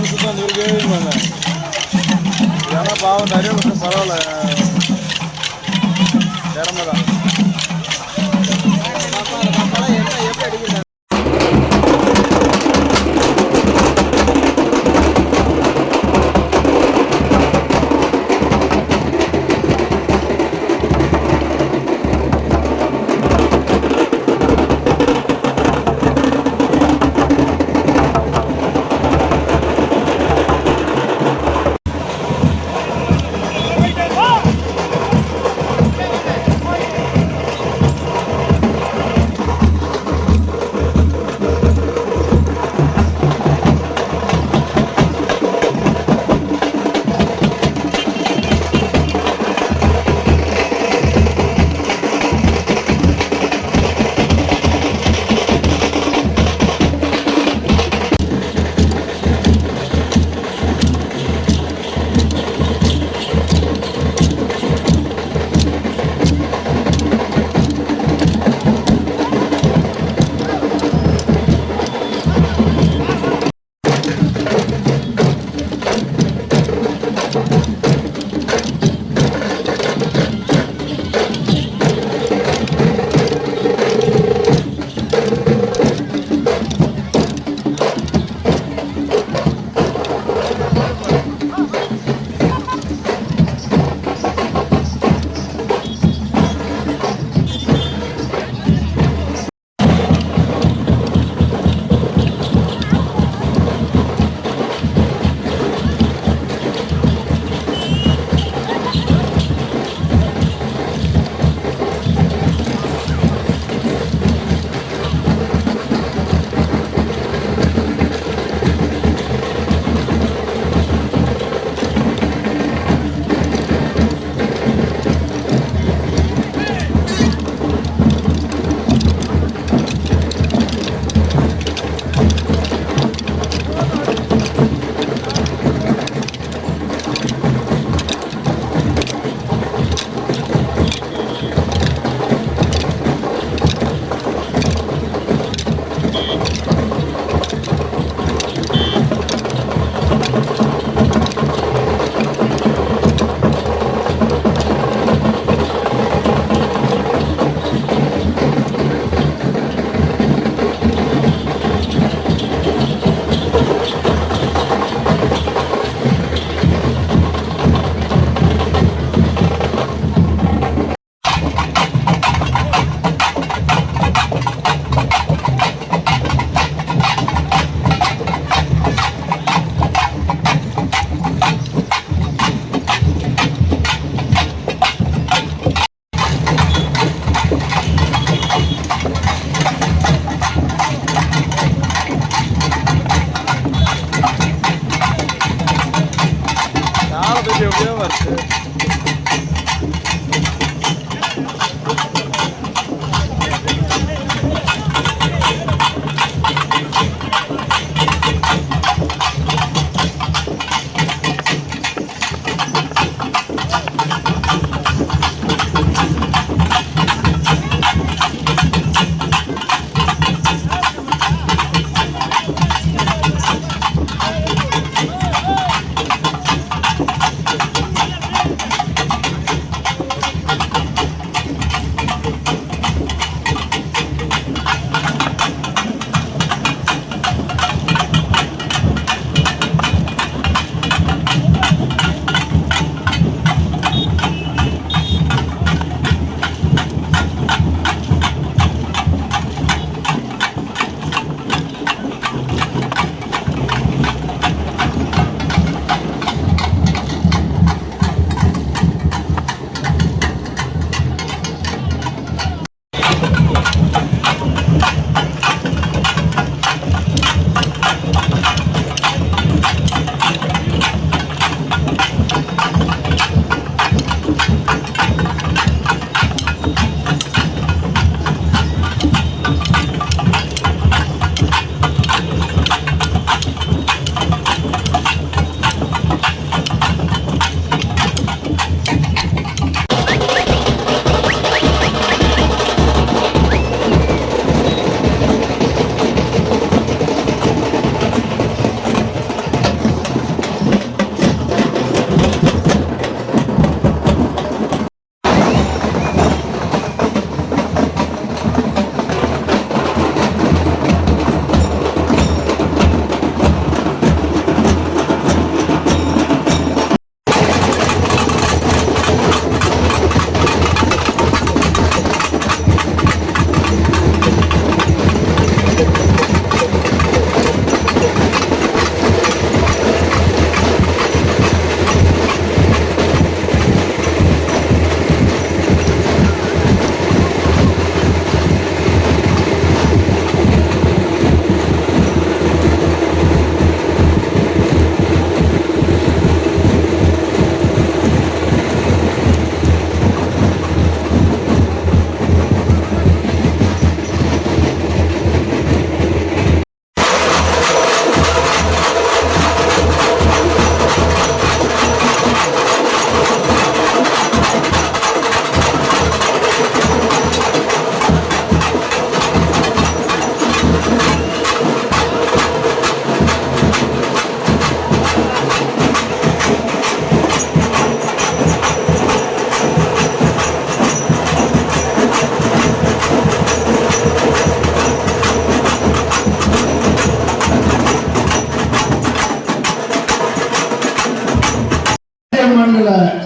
சுத்தம் அந்த ஊருக்கு ஏறிவாங்க. ஏன்னா பாவம் நிறைய வருஷம் பரவாயில்ல திறமை தான். எப்படி அடிக்கிறாங்க எப்படியோ வருது. மாவட்ட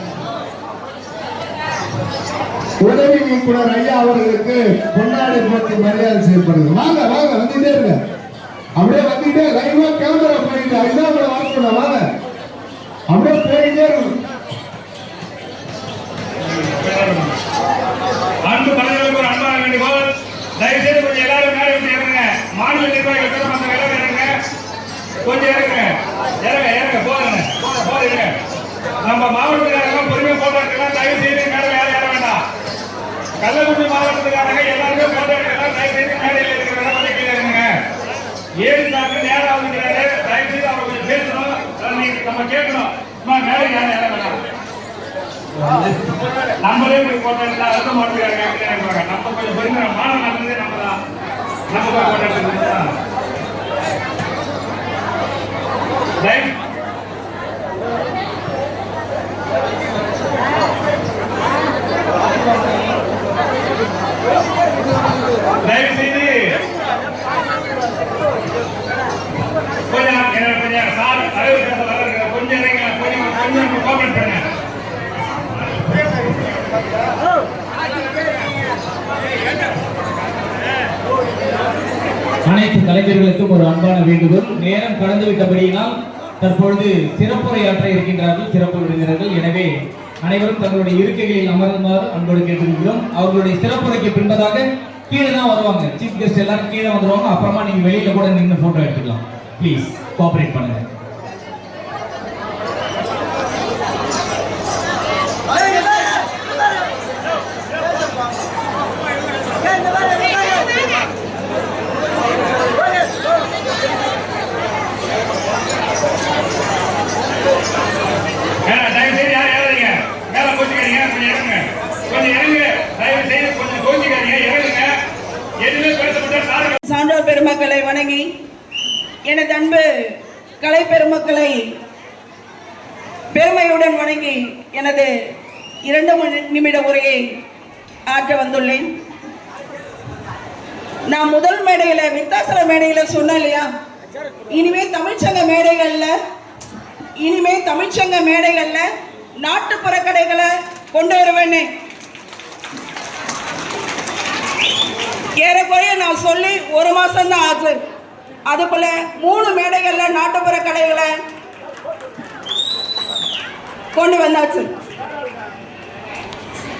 உதவி இயக்குனர் ஐயா அவர்களுக்கு பொன்னாடை போட்டி மரியாதை செய்யப்படுது. வாங்க வாங்க வந்துட்டே இருங்க, அப்படியே வந்துட்டே லைவா கேமரா போயிட்டு ஐந்தாப்புல வாங்க வாங்க, அப்படியே போயிட்டே இருக்கும். அன்பு தலைவர்களுக்கு ஒரு அன்பான வேண்டுகோள், தயவு செய்து கொஞ்சம் எல்லாரும் மேலே விட்டு இறங்குங்க. மாநில நிர்வாகிகள் கூட மற்ற எல்லாரும் இறங்குங்க, கொஞ்சம் இறங்குங்க, இறங்க இறங்க போதுங்க போதுங்க. நம்ம மாவட்டத்துக்காரங்க பொறுமையா போட்டோ எடுக்கலாம், தயவு செய்து மேலே யாரும் ஏற வேண்டாம். கள்ளக்குறிச்சி மாவட்டத்துக்காரங்க எல்லாருமே போட்டோ எடுக்கலாம், தயவு செய்து மேடையில் இருக்கிறவங்க கொஞ்சம் கீழே இறங்குங்க. ஏழு நாட்கள் நேரம் ஆகுங்கிறாரு, தயவு செய்து அவங்க கொஞ்சம் பேசணும், நம்ம கேட்கணும். மேலே யாரும் ஏற வேண்டாம். நம்மளே போய் போட்டோ எடுத்தா அடுத்த மாவட்டத்துக்காரங்க நம்ம கொஞ்சம் பொறுமையா மாணவன் நடந்ததே நம்ம தான், நம்ம போய் போட்டோ எடுத்துக்கலாம். தயவு செய்து கொஞ்சம் சார் தலைவர் பேச வர கொஞ்சம் கொஞ்சம் கோஆபரேட் பண்ணுங்க. அனைத்து கலைஞர்களுக்கும் ஒரு அன்பான வேண்டுகோள். நேரம் கடந்து விட்டபடியினால் தற்பொழுது சிறப்புரையாற்ற இருக்கின்றார்கள் சிறப்பு விருந்தினர்கள். எனவே அனைவரும் தங்களுடைய இருக்கைகளில் அமர்ந்துமாறு அன்போடு கேட்டிருக்கிறோம். அவர்களுடைய சிறப்புரைக்கு பின்பதாக கீழே தான் வருவாங்க, சீஃப் கெஸ்ட் எல்லாரும் கீழே வந்துருவாங்க. அப்புறமா நீங்க வெளியில கூட நின்று போட்டோ எடுத்துக்கலாம். ப்ளீஸ் கோஆபரேட் பண்ணுங்க. சான்றோர் பெருமக்களை வணங்கி எனது அன்பு கலை பெருமக்களை பெருமையுடன் வணங்கி எனது 2 நிமிட உரையை ஆற்ற வந்துள்ளேன். நான் முதல் மேடையில வித்தாசல மேடையில சொன்னேன் இல்லையா, இனிமே தமிழ்ச்சங்க மேடைகள்ல நாட்டுப்புற கடைகளை கொண்டு வருவேன்னு ஏறக்குறைய நான் சொல்லி 1 மாசம் தான் ஆச்சு. அதுக்குள்ள 3 மேடைகள்ல நாட்டுப்புற கடைகளை கொண்டு வந்தாச்சு.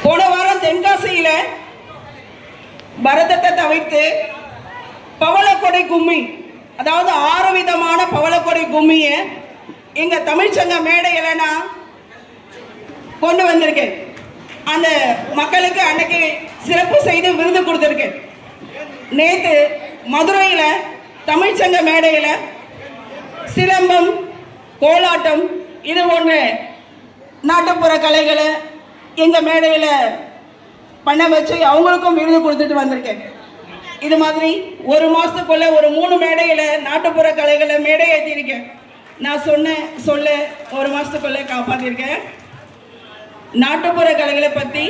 போன வாரம் தென்காசியில பரதத்தை தவிர்த்து பவளக்கொடை கும்மி, அதாவது 6 விதமான பவளக்கொடை கும்மிய எங்க தமிழ்ச்சங்க மேடையில நான் கொண்டு வந்திருக்கேன். அந்த மக்களுக்கு அன்னைக்கு சிறப்பு செய்து விருது கொடுத்திருக்கேன். நேற்று மதுரையில தமிழ்ச்சங்க மேடையில சிலம்பம், கோலாட்டம் இது போன்ற நாட்டுப்புற கலைகளை எங்க மேடையில பண்ண வச்சு அவங்களுக்கும் விருது கொடுத்துட்டு வந்திருக்கேன். இது மாதிரி 1 மாசத்துக்குள்ள ஒரு 3 மேடையில நாட்டுப்புற கலைகளை மேடை ஏற்றிருக்கேன். நான் சொல்ல 1 மாசத்துக்குள்ள காப்பாத்திருக்கேன். நாட்டுப்புற கலைகளை பத்தி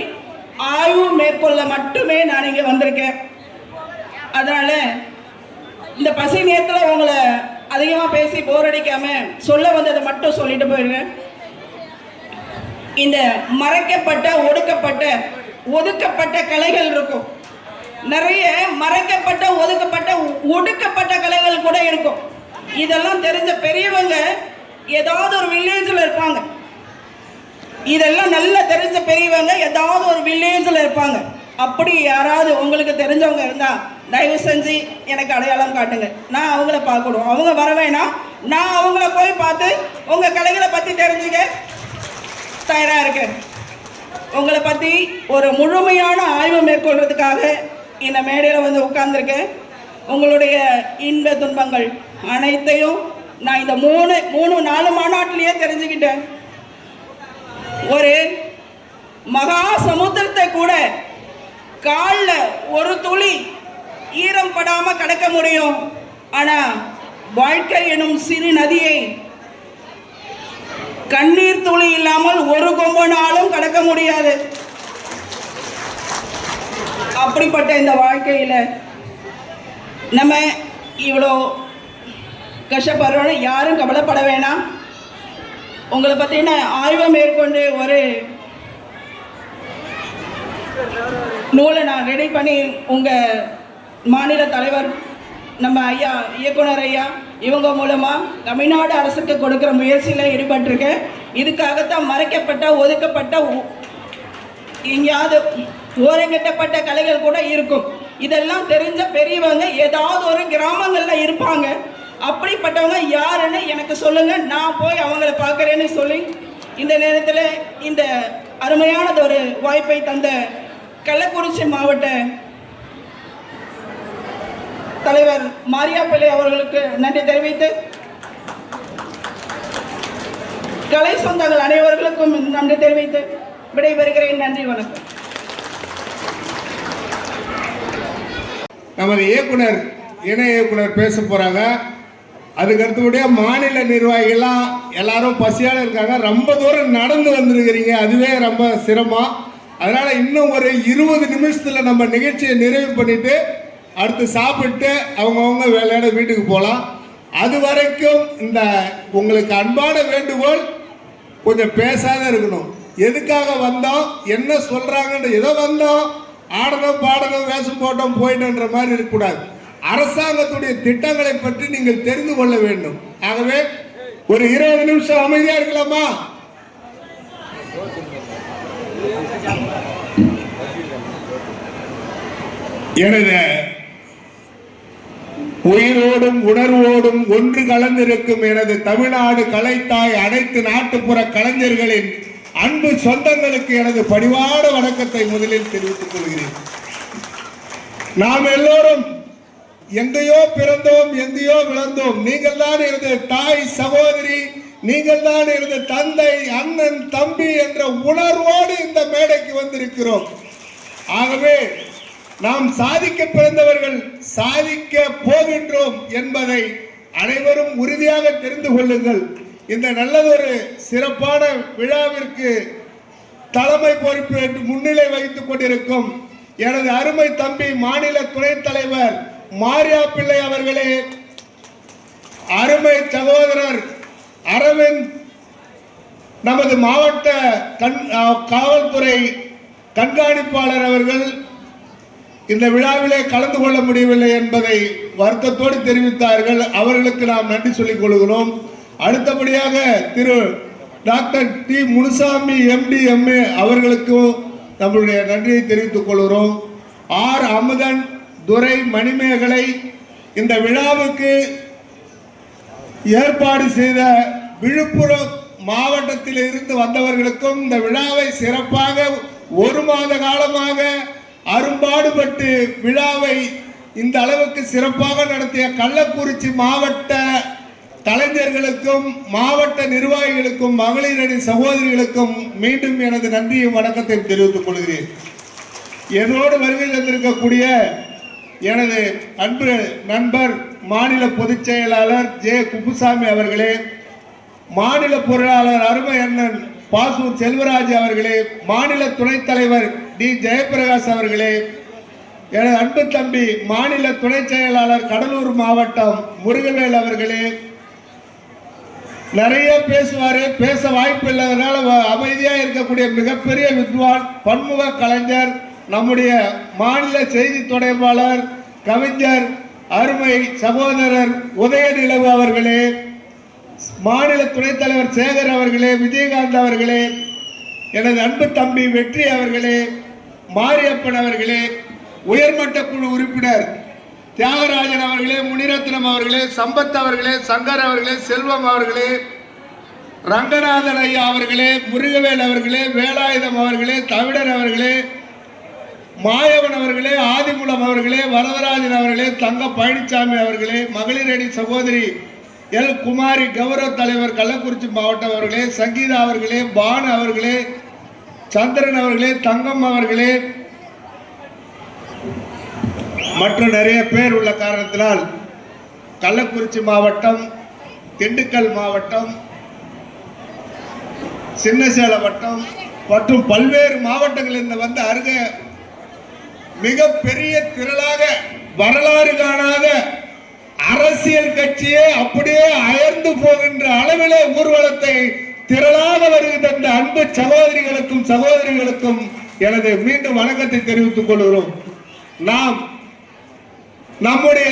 ஆய்வு மேற்கொள்ள மட்டுமே நான் இங்க வந்திருக்கேன். அதனால இந்த பசி நேரத்தில் உங்களை அதிகமா பேசி போர் அடிக்காம சொல்ல வந்ததை மட்டும் சொல்லிட்டு போயிருவேன். இந்த மறைக்கப்பட்ட ஒதுக்கப்பட்ட கலைகள் இருக்கும். நிறைய மறைக்கப்பட்ட ஒடுக்கப்பட்ட கலைகள் கூட இருக்கும். இதெல்லாம் தெரிஞ்ச பெரியவங்க ஏதாவது ஒரு வில்லேஜில் இருப்பாங்க. இதெல்லாம் நல்லா தெரிஞ்ச பெரியவங்க ஏதாவது ஒரு வில்லேஜில் இருப்பாங்க. அப்படி யாராவது உங்களுக்கு தெரிஞ்சவங்க இருந்தா தயவு செஞ்சு எனக்கு அடையாளம் காட்டுங்க. நான் அவங்கள பார்க்கணும். அவங்க வர வேணாம், நான் அவங்கள போய் பார்த்து உங்க கலைகளை பத்தி தெரிஞ்சுக்க தயாரா இருக்கேன். உங்களை பத்தி ஒரு முழுமையான ஆய்வு மேற்கொள்றதுக்காக இந்த மேடையில் வந்து உட்கார்ந்துருக்கேன். உங்களுடைய இன்ப துன்பங்கள் அனைத்தையும் நான் இந்த 3-4 மாநாட்டிலேயே தெரிஞ்சுக்கிட்டேன். ஒரு மகா சமுத்திரத்தை கூட கால்ல ஒரு துளி ஈரம் படாம கடக்க முடியும். ஆனா வாழ்க்கை எனும் சிறு நதியை கண்ணீர் துளி இல்லாமல் ஒரு கொம்பனாலும் கடக்க முடியாது. அப்படிப்பட்ட இந்த வாழ்க்கையில நம்ம இவ்வளோ கஷ்டப்படுறோம். யாரும் கவலைப்பட வேணாம். உங்களை பற்றின ஆய்வை மேற்கொண்டு ஒரு நூலை நான் ரெடி பண்ணி உங்கள் மாநில தலைவர் நம்ம ஐயா இயக்குனர் ஐயா இவங்க மூலமாக தமிழ்நாடு அரசுக்கு கொடுக்குற முயற்சியில் ஈடுபட்டிருக்கேன். இதுக்காகத்தான் மறைக்கப்பட்ட ஒதுக்கப்பட்ட எங்கேயாவது ஓரங்கட்டப்பட்ட கலைகள் கூட இருக்கும். இதெல்லாம் தெரிஞ்ச பெரியவங்க ஏதாவது ஒரு கிராமங்களில் இருப்பாங்க. அப்படிப்பட்டவங்க யாருன்னு எனக்கு சொல்லுங்கள், நான் போய் அவங்கள பார்க்குறேன்னு சொல்லி இந்த நேரத்தில் இந்த அருமையானது ஒரு வாய்ப்பை தந்த கள்ளக்குறிச்சி மாவட்ட தலைவர் மாரியாப்பிள்ளை அவர்களுக்கு நன்றி தெரிவித்து, கலை சொந்தங்கள் அனைவர்களுக்கும் நன்றி தெரிவித்து விடைபெறுகிறேன். நன்றி, வணக்கம். நமது இயக்குனர் இணை இயக்குனர் பேச போறாங்க. அதுக்கு அடுத்தபடியா மாநில நிர்வாகிகள்லாம் எல்லாரும் பசியால இருக்காங்க. ரொம்ப தூரம் நடந்து வந்திருக்கிறீங்க, அதுவே ரொம்ப சிரமம். அதனால இன்னும் ஒரு 20 நிமிஷத்துல நம்ம நிகழ்ச்சியை நிறைவு பண்ணிட்டு அடுத்து சாப்பிட்டு அவங்கவுங்க வேலையோட வீட்டுக்கு போகலாம். அது வரைக்கும் இந்த உங்களுக்கு அன்பான வேண்டுகோள், கொஞ்சம் பேசாத இருக்கணும். எதுக்காக வந்தோம், என்ன சொல்றாங்கன்னு, ஏதோ வந்தோம் ஆடணும் பாடணும் வேஷம் போட்டோம் போயிட்டோன்ற மாதிரி இருக்கக்கூடாது. அரசாங்கத்துடைய திட்டங்களை பற்றி நீங்கள் தெரிந்து கொள்ள வேண்டும். ஆகவே ஒரு 20 நிமிஷம் அமைதியா இருக்கலாமா? எனது உயிரோடும் உணர்வோடும் ஒன்று கலந்திருக்கும் எனது தமிழ்நாடு கலைத்தாய் அனைத்து நாட்டுப்புற கலைஞர்களின் அன்பு சொந்தங்களுக்கு எனது பணிவான வணக்கத்தை முதலில் தெரிவித்துக் கொள்கிறேன். நாம் எல்லோரும் எங்கேயோ பிறந்தோம், எங்கேயோ விளந்தோம். நீங்கள் தான் எனது தாய் சகோதரி, நீங்கள் தான் எனது தந்தை, அண்ணன், தம்பி என்ற உணர்வோடு இந்த மேடைக்கு வந்திருக்கிறோம். ஆகவே நாம் சாதிக்க பிறந்தவர்கள், சாதிக்க போகின்றோம் என்பதை அனைவரும் உறுதியாக தெரிந்து கொள்ளுங்கள். இந்த நல்லதொரு சிறப்பான விழாவிற்கு தலைமை பொறுப்பேற்று முன்னிலை வகித்துக் கொண்டிருக்கும் எனது அருமை தம்பி மாநில துணைத் தலைவர் மாரியாப்பிள்ளை அவர்களே, அருமை சகோதரர் அரவிந்த், நமது மாவட்ட காவல்துறை கண்காணிப்பாளர் அவர்கள் இந்த விழாவிலே கலந்து கொள்ள முடியவில்லை என்பதை வருத்தத்தோடு தெரிவித்தார்கள். அவர்களுக்கு நாம் நன்றி சொல்லிக் கொள்கிறோம். அடுத்தபடியாக திரு doctor D Munusamy MD MA அவர்களுக்கும் நம்மளுடைய நன்றியை தெரிவித்துக் கொள்கிறோம். ஆர் அமுதன், துரை மணிமேகலை, இந்த விழாவுக்கு ஏற்பாடு செய்த விழுப்புரம் மாவட்டத்தில் இருந்து வந்தவர்களுக்கும், இந்த விழாவை சிறப்பாக 1 மாத காலமாக அரும்பாடுபட்டு விழாவை இந்த அளவுக்கு சிறப்பாக நடத்திய கள்ளக்குறிச்சி மாவட்ட கலைஞர்களுக்கும், மாவட்ட நிர்வாகிகளுக்கும், மகளிர் அணி சகோதரிகளுக்கும் மீண்டும் எனது நன்றியும் வணக்கத்தையும் தெரிவித்துக் கொள்கிறேன். என்னோடு வருகை தந்திருக்கக்கூடிய எனது அன்பு நண்பர் மாநில பொதுச் செயலாளர் ஜே குப்புசாமி அவர்களே, மாநில பொருளாளர் அருமை அண்ணன் பாசூர் செல்வராஜ் அவர்களே, மாநில துணைத் தலைவர் டி ஜெயபிரகாஷ் அவர்களே, எனது அன்பு தம்பி மாநில துணை செயலாளர் கடலூர் மாவட்டம் முருகவேல் அவர்களே, நிறைய பேசுவாரு, பேச வாய்ப்பு இல்லாதனால அமைதியா இருக்கக்கூடிய மிகப்பெரிய வித்வான், பன்முக கலைஞர், நம்முடைய மாநில செய்தி தொடர்பாளர் கவிஞர் அருமை சகோதரர் உதயநிலவு அவர்களே, மாநில துணைத் தலைவர் சேகர் அவர்களே, விஜயகாந்த் அவர்களே, எனது அன்பு தம்பி வெற்றி அவர்களே, மாரியப்பன் அவர்களே, உயர்மட்ட குழு உறுப்பினர் தியாகராஜன் அவர்களே, முனிரத்னம் அவர்களே, சம்பத் அவர்களே, சங்கர் அவர்களே, செல்வம் அவர்களே, ரங்கநாதன் ஐயா அவர்களே, முருகவேல் அவர்களே, வேலாயுதம் அவர்களே, தமிழர் அவர்களே, மாயவன் அவர்களே, ஆதிமூலம் அவர்களே, வரதராஜன் அவர்களே, தங்க பழனிசாமி அவர்களே, மகளிர் அணி சகோதரி எல் குமாரி, கௌரவ தலைவர் கள்ளக்குறிச்சி மாவட்டம் அவர்களே, சங்கீதா அவர்களே, பானு அவர்களே, சந்திரன் அவர்களே, தங்கம் அவர்களே மற்றும் நிறைய பேர் உள்ள காரணத்தினால் கள்ளக்குறிச்சி மாவட்டம், திண்டுக்கல் மாவட்டம், சின்னசேலம் வட்டம் மற்றும் பல்வேறு மாவட்டங்களில் வந்து அருகே மிகப்பெரிய திரளாக வரலாறு காணாத அரசியல் கட்சியே அப்படியே அயர்ந்து போகின்ற அளவிலே ஊர்வலத்தை திரளாக வருகின்ற அந்த அன்பு சகோதரிகளுக்கும் சகோதரிகளுக்கும் எனது மீண்டும் வணக்கத்தை தெரிவித்துக் கொள்கிறோம். நாம் நம்முடைய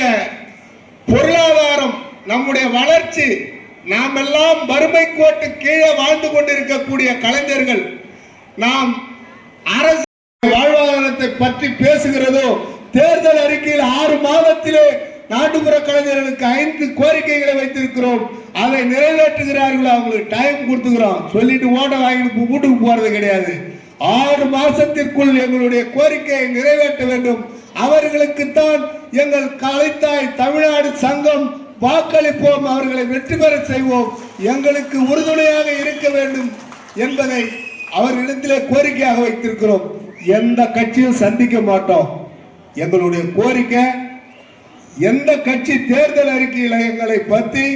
பொருளாதாரம், நம்முடைய வளர்ச்சி, நாம் எல்லாம் வறுமை கோட்டு கீழே வாழ்ந்து கொண்டிருக்கக்கூடிய கலைஞர்கள் நாம் அரசு வாழ்வாதாரத்தை பற்றி பேசுகிறதோ, தேர்தல் அறிக்கையில் 6 மாதத்திலே நாட்டுப்புற கலைஞர்களுக்கு 5 கோரிக்கைகளை வைத்திருக்கிறோம், அதை நிறைவேற்றுகிறார்கள், அவங்களுக்கு டைம் கொடுத்துக்கிறோம், சொல்லிட்டு ஓட்ட வாங்கிட்டு வீட்டுக்கு போறது கிடையாது. 6 மாசத்திற்குள் எங்களுடைய கோரிக்கையை நிறைவேற்ற வேண்டும். அவர்களுக்குத்தான் எங்கள் கலைத்தாய் தமிழ்நாடு சங்கம் வாக்களிப்போம், அவர்களை வெற்றி பெற செய்வோம், எங்களுக்கு உறுதுணையாக இருக்க வேண்டும் என்பதை அவர்களிடத்திலே கோரிக்கையாக வைத்திருக்கிறோம். எந்த கட்சியும் சந்திக்க மாட்டோம். எங்களுடைய கோரிக்கை, எந்த கட்சி தேர்தல் அறிக்கையில் எங்களை பற்றி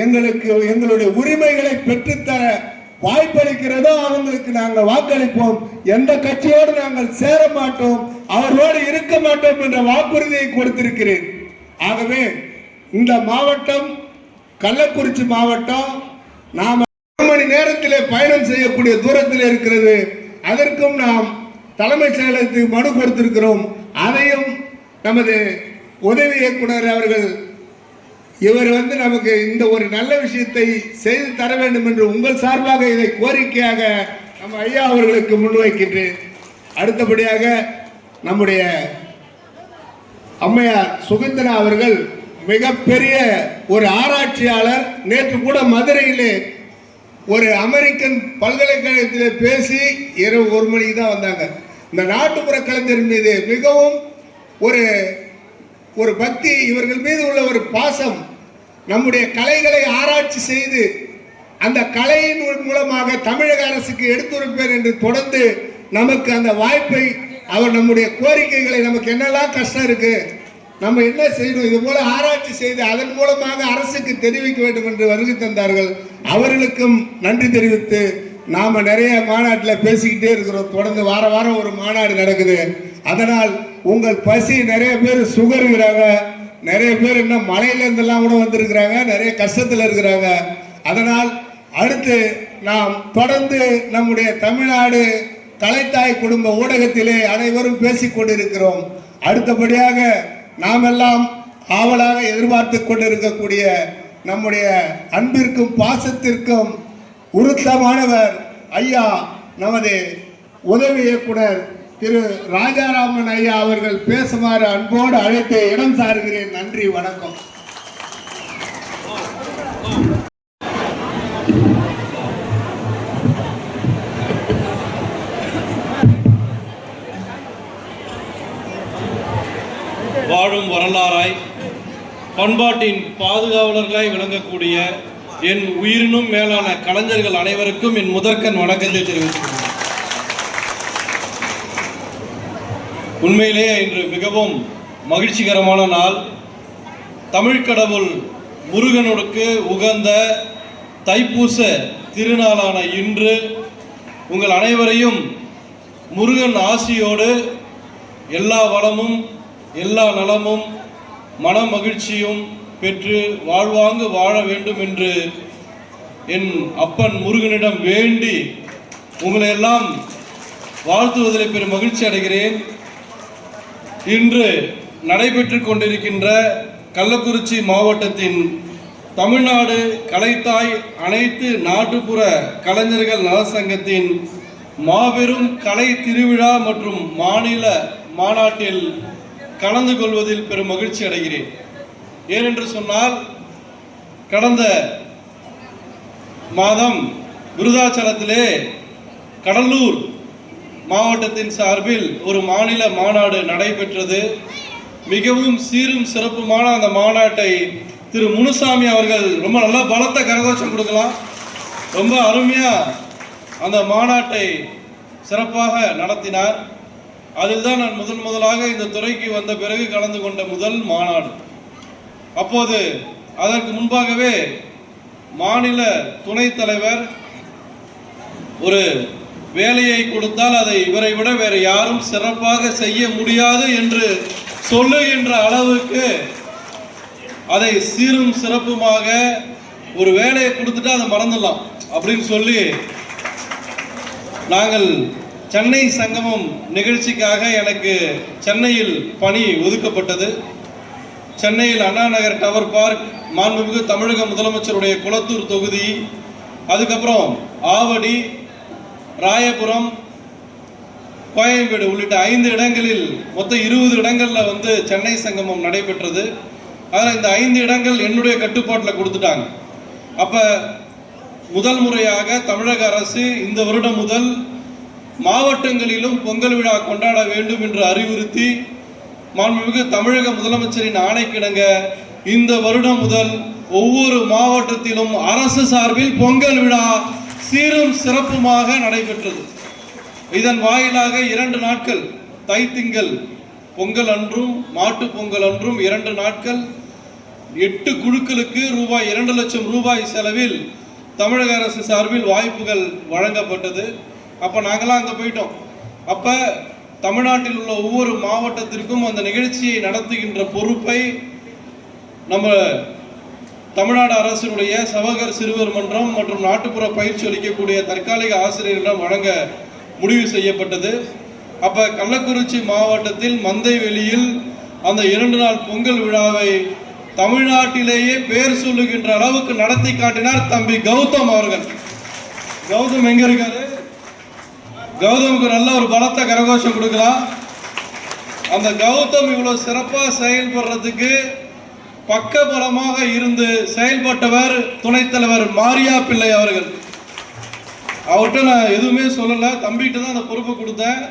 எங்களுடைய உரிமைகளை பெற்றுத்தர வாய்ப்பளிக்கிறதோ அவங்களுக்கு நாங்கள் வாக்களிப்போம். எந்த கட்சியோடு நாங்கள் சேர மாட்டோம், அவரோடு இருக்க மாட்டோம் என்ற வாக்குறுதியை கொடுத்திருக்கிறேன். ஆகவே இந்த மாவட்டம் கள்ளக்குறிச்சி மாவட்டம் நாம் 1 மணி நேரத்திலே பயணம் செய்யக்கூடிய தூரத்தில் இருக்கிறது. அதற்கும் நாம் தலைமைச் செயலகத்துக்கு மனு கொடுத்திருக்கிறோம். அதையும் நமது உதவி இயக்குனர் அவர்கள் இவர் நமக்கு இந்த ஒரு நல்ல விஷயத்தை செய்து தர வேண்டும் என்று உங்கள் சார்பாக இதை கோரிக்கையாக நம்ம ஐயா அவர்களுக்கு முன்வைக்கின்றேன். அடுத்தபடியாக நம்முடைய அம்மையார் சுகந்தனா அவர்கள் மிகப்பெரிய ஒரு ஆராய்ச்சியாளர். நேற்று கூட மதுரையிலே ஒரு அமெரிக்கன் பல்கலைக்கழகத்திலே பேசி இரவு 1 மணிக்கு தான் வந்தாங்க. இந்த நாட்டுப்புற கலைஞர் மீது மிகவும் ஒரு பக்தி, இவர்கள் மீது உள்ள ஒரு பாசம், நம்முடைய கலைகளை ஆராய்ச்சி செய்து அந்த கலையின் மூலமாக தமிழக அரசுக்கு எடுத்துரைப்பேன் என்று தொடர்ந்து நமக்கு அந்த வாய்ப்பை அவர் நம்முடைய கோரிக்கைகளை, நமக்கு என்னெல்லாம் கஷ்டம் இருக்கு, நம்ம என்ன செய்யணும், இது போல ஆராய்ச்சி செய்து அதன் மூலமாக அரசுக்கு தெரிவிக்க வேண்டும் என்று வருகை தந்தார்கள். அவர்களுக்கும் நன்றி தெரிவித்து நாம நிறைய மாநாட்டில் பேசிக்கிட்டே இருக்கிறோம். தொடர்ந்து வாரம் ஒரு மாநாடு நடக்குது. அதனால் உங்கள் பசி, நிறைய பேர் சுகர் இருக்கிறாங்க, நிறைய பேர் இன்னும் மலையில இருந்தெல்லாம் கூட வந்திருக்கிறாங்க, நிறைய கஷ்டத்தில் இருக்கிறாங்க. அதனால் அடுத்து நாம் தொடர்ந்து நம்முடைய தமிழ்நாடு கலைத்தாய் குடும்ப ஊடகத்திலே அனைவரும் பேசிக் கொண்டிருக்கிறோம். அடுத்தபடியாக நாம் எல்லாம் ஆவலாக எதிர்பார்த்து கொண்டிருக்கக்கூடிய நம்முடைய அன்பிற்கும் பாசத்திற்கும் உருத்தமானவர் ஐயா நமது உதவி இயக்குனர் திரு ராஜாராமன் ஐயா அவர்கள் பேசுமாறு அன்போடு அழைத்து இடம் சாருகிறேன். நன்றி, வணக்கம். வாழும் வரலாறாய் பண்பாட்டின் பாதுகாவலர்களாய் விளங்கக்கூடிய என் உயிரினும் மேலான கலைஞர்கள் அனைவருக்கும் என் முதற்கண் வணக்கத்தை தெரிவித்துள்ளேன். உண்மையிலேயே இன்று மிகவும் மகிழ்ச்சிகரமான நாள். தமிழ் கடவுள் முருகனுக்கு உகந்த தைப்பூச திருநாளான இன்று உங்கள் அனைவரையும் முருகன் ஆசியோடு எல்லா வளமும் எல்லா நலமும் மன மகிழ்ச்சியும் பெற்று வாழ்வாங்கு வாழ வேண்டும் என்று என் அப்பன் முருகனிடம் வேண்டி உங்களை எல்லாம் வாழ்த்துவதில் பெரும் மகிழ்ச்சி அடைகிறேன். இன்று நடைபெற்று கொண்டிருக்கின்ற கள்ளக்குறிச்சி மாவட்டத்தின் தமிழ்நாடு கலைத்தாய் அனைத்து நாட்டுப்புற கலைஞர்கள் நலசங்கத்தின் மாபெரும் கலை திருவிழா மற்றும் மாநில மாநாட்டில் கலந்து கொள்வதில் பெரும் மகிழ்ச்சி அடைகிறேன். ஏனென்று சொன்னால் கடந்த மாதம் விருதாச்சலத்திலே கடலூர் மாவட்டத்தின் சார்பில் ஒரு மாநில மாநாடு நடைபெற்றது. மிகவும் சீரும் சிறப்புமான அந்த மாநாட்டை திரு முனுசாமி அவர்கள் ரொம்ப நல்லா பலத்த கரகோஷம் கொடுக்கலாம், ரொம்ப அருமையா அந்த மாநாட்டை சிறப்பாக நடத்தினார். அதில் தான் நான் முதலாக இந்த துறைக்கு வந்த பிறகு கலந்து கொண்ட முதல் மாநாடு. அப்போது அதற்கு முன்பாகவே மாநில துணைத் தலைவர் ஒரு வேலையை கொடுத்தால் அதை இவரை விட வேறு யாரும் சிறப்பாக செய்ய முடியாது என்று சொல்லுகின்ற அளவுக்கு அதை சீரும் சிறப்புமாக ஒரு வேலையை கொடுத்துட்டு அதை மறந்துடலாம் அப்படின்னு சொல்லி நாங்கள் சென்னை சங்கமம் நிகழ்ச்சிக்காக எனக்கு சென்னையில் பணி ஒதுக்கப்பட்டது. சென்னையில் அண்ணா நகர் டவர் பார்க், மாண்புமிகு தமிழக முதலமைச்சருடைய குளத்தூர் தொகுதி, அதுக்கப்புறம் ஆவடி, ராயபுரம், கோயம்பேடு உள்ளிட்ட 5 இடங்களில் மொத்தம் 20 இடங்களில் வந்து சென்னை சங்கமம் நடைபெற்றது. அதில் இந்த 5 இடங்கள் என்னுடைய கட்டுப்பாட்டில் கொடுத்துட்டாங்க. அப்போ முதல் முறையாக தமிழக அரசு இந்த வருடம் முதல் மாவட்டங்களிலும் பொங்கல் விழா கொண்டாட வேண்டும் என்று அறிவுறுத்தி மாண்புமிகு தமிழக முதலமைச்சரின் ஆணைக்கிணங்க இந்த வருடம் முதல் ஒவ்வொரு மாவட்டத்திலும் அரசு சார்பில் பொங்கல் விழா சீரும் சிறப்புமாக நடைபெற்றது. இதன் வாயிலாக 2 நாட்கள், தைத்திங்கள் பொங்கல் அன்றும் மாட்டு பொங்கல் அன்றும் 2 நாட்கள் 8 குழுக்களுக்கு ரூபாய் 2 லட்சம் ரூபாய் செலவில் தமிழக அரசு சார்பில் வாய்ப்புகள் வழங்கப்பட்டது. அப்போ நாங்களாம் அங்கே போயிட்டோம். அப்போ தமிழ்நாட்டில் உள்ள ஒவ்வொரு மாவட்டத்திற்கும் அந்த நிகழ்ச்சியை நடத்துகின்ற பொறுப்பை நம்ம தமிழ்நாடு அரசினுடைய சவகர் சிறுவர் மன்றம் மற்றும் நாட்டுப்புற பயிற்சி அளிக்கக்கூடிய தற்காலிக ஆசிரியர்களிடம் வழங்க முடிவு செய்யப்பட்டது. அப்போ கள்ளக்குறிச்சி மாவட்டத்தில் மந்தைவெளியில் அந்த 2 நாள் பொங்கல் விழாவை தமிழ்நாட்டிலேயே பேர் சொல்லுகின்ற அளவுக்கு நடத்தி காட்டினார் தம்பி கௌதம் அவர்கள். கௌதம் எங்க இருக்காரு? கௌதமுக்கு நல்ல ஒரு பலத்த கரகோஷம் கொடுக்கலாம். அந்த கௌதம் இவ்வளவு சிறப்பாக செயல்படுறதுக்கு பக்கபலமாக இருந்து செயல்பட்டவர் துணைத் தலைவர் மாரியா பிள்ளை அவர்கள். அவர்கிட்ட நான் எதுவுமே சொல்லலை, தம்பிகிட்ட தான் அந்த பொறுப்பை கொடுத்தேன்.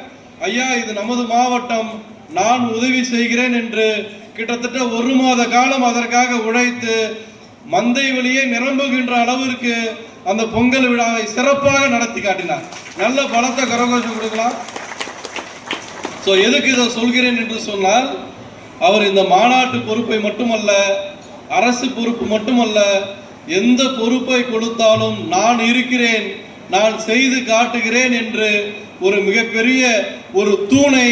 ஐயா, இது நமது மாவட்டம், நான் உதவி செய்கிறேன் என்று கிட்டத்தட்ட 1 மாத காலம் அதற்காக உழைத்து மந்தை வெளியே நிரம்புகின்ற அளவிற்கு அந்த பொங்கல் விழாவை சிறப்பாக நடத்தி காட்டினார். நல்ல பலத்த கரகோஷம் கொடுக்கலாம். ஸோ எதுக்கு இதை சொல்கிறேன் என்று சொன்னால், அவர் இந்த மாநாட்டு பொறுப்பை மட்டுமல்ல, அரசு பொறுப்பு மட்டுமல்ல, எந்த பொறுப்பை கொடுத்தாலும் நான் இருக்கிறேன், நான் செய்து காட்டுகிறேன் என்று ஒரு மிகப்பெரிய ஒரு தூணை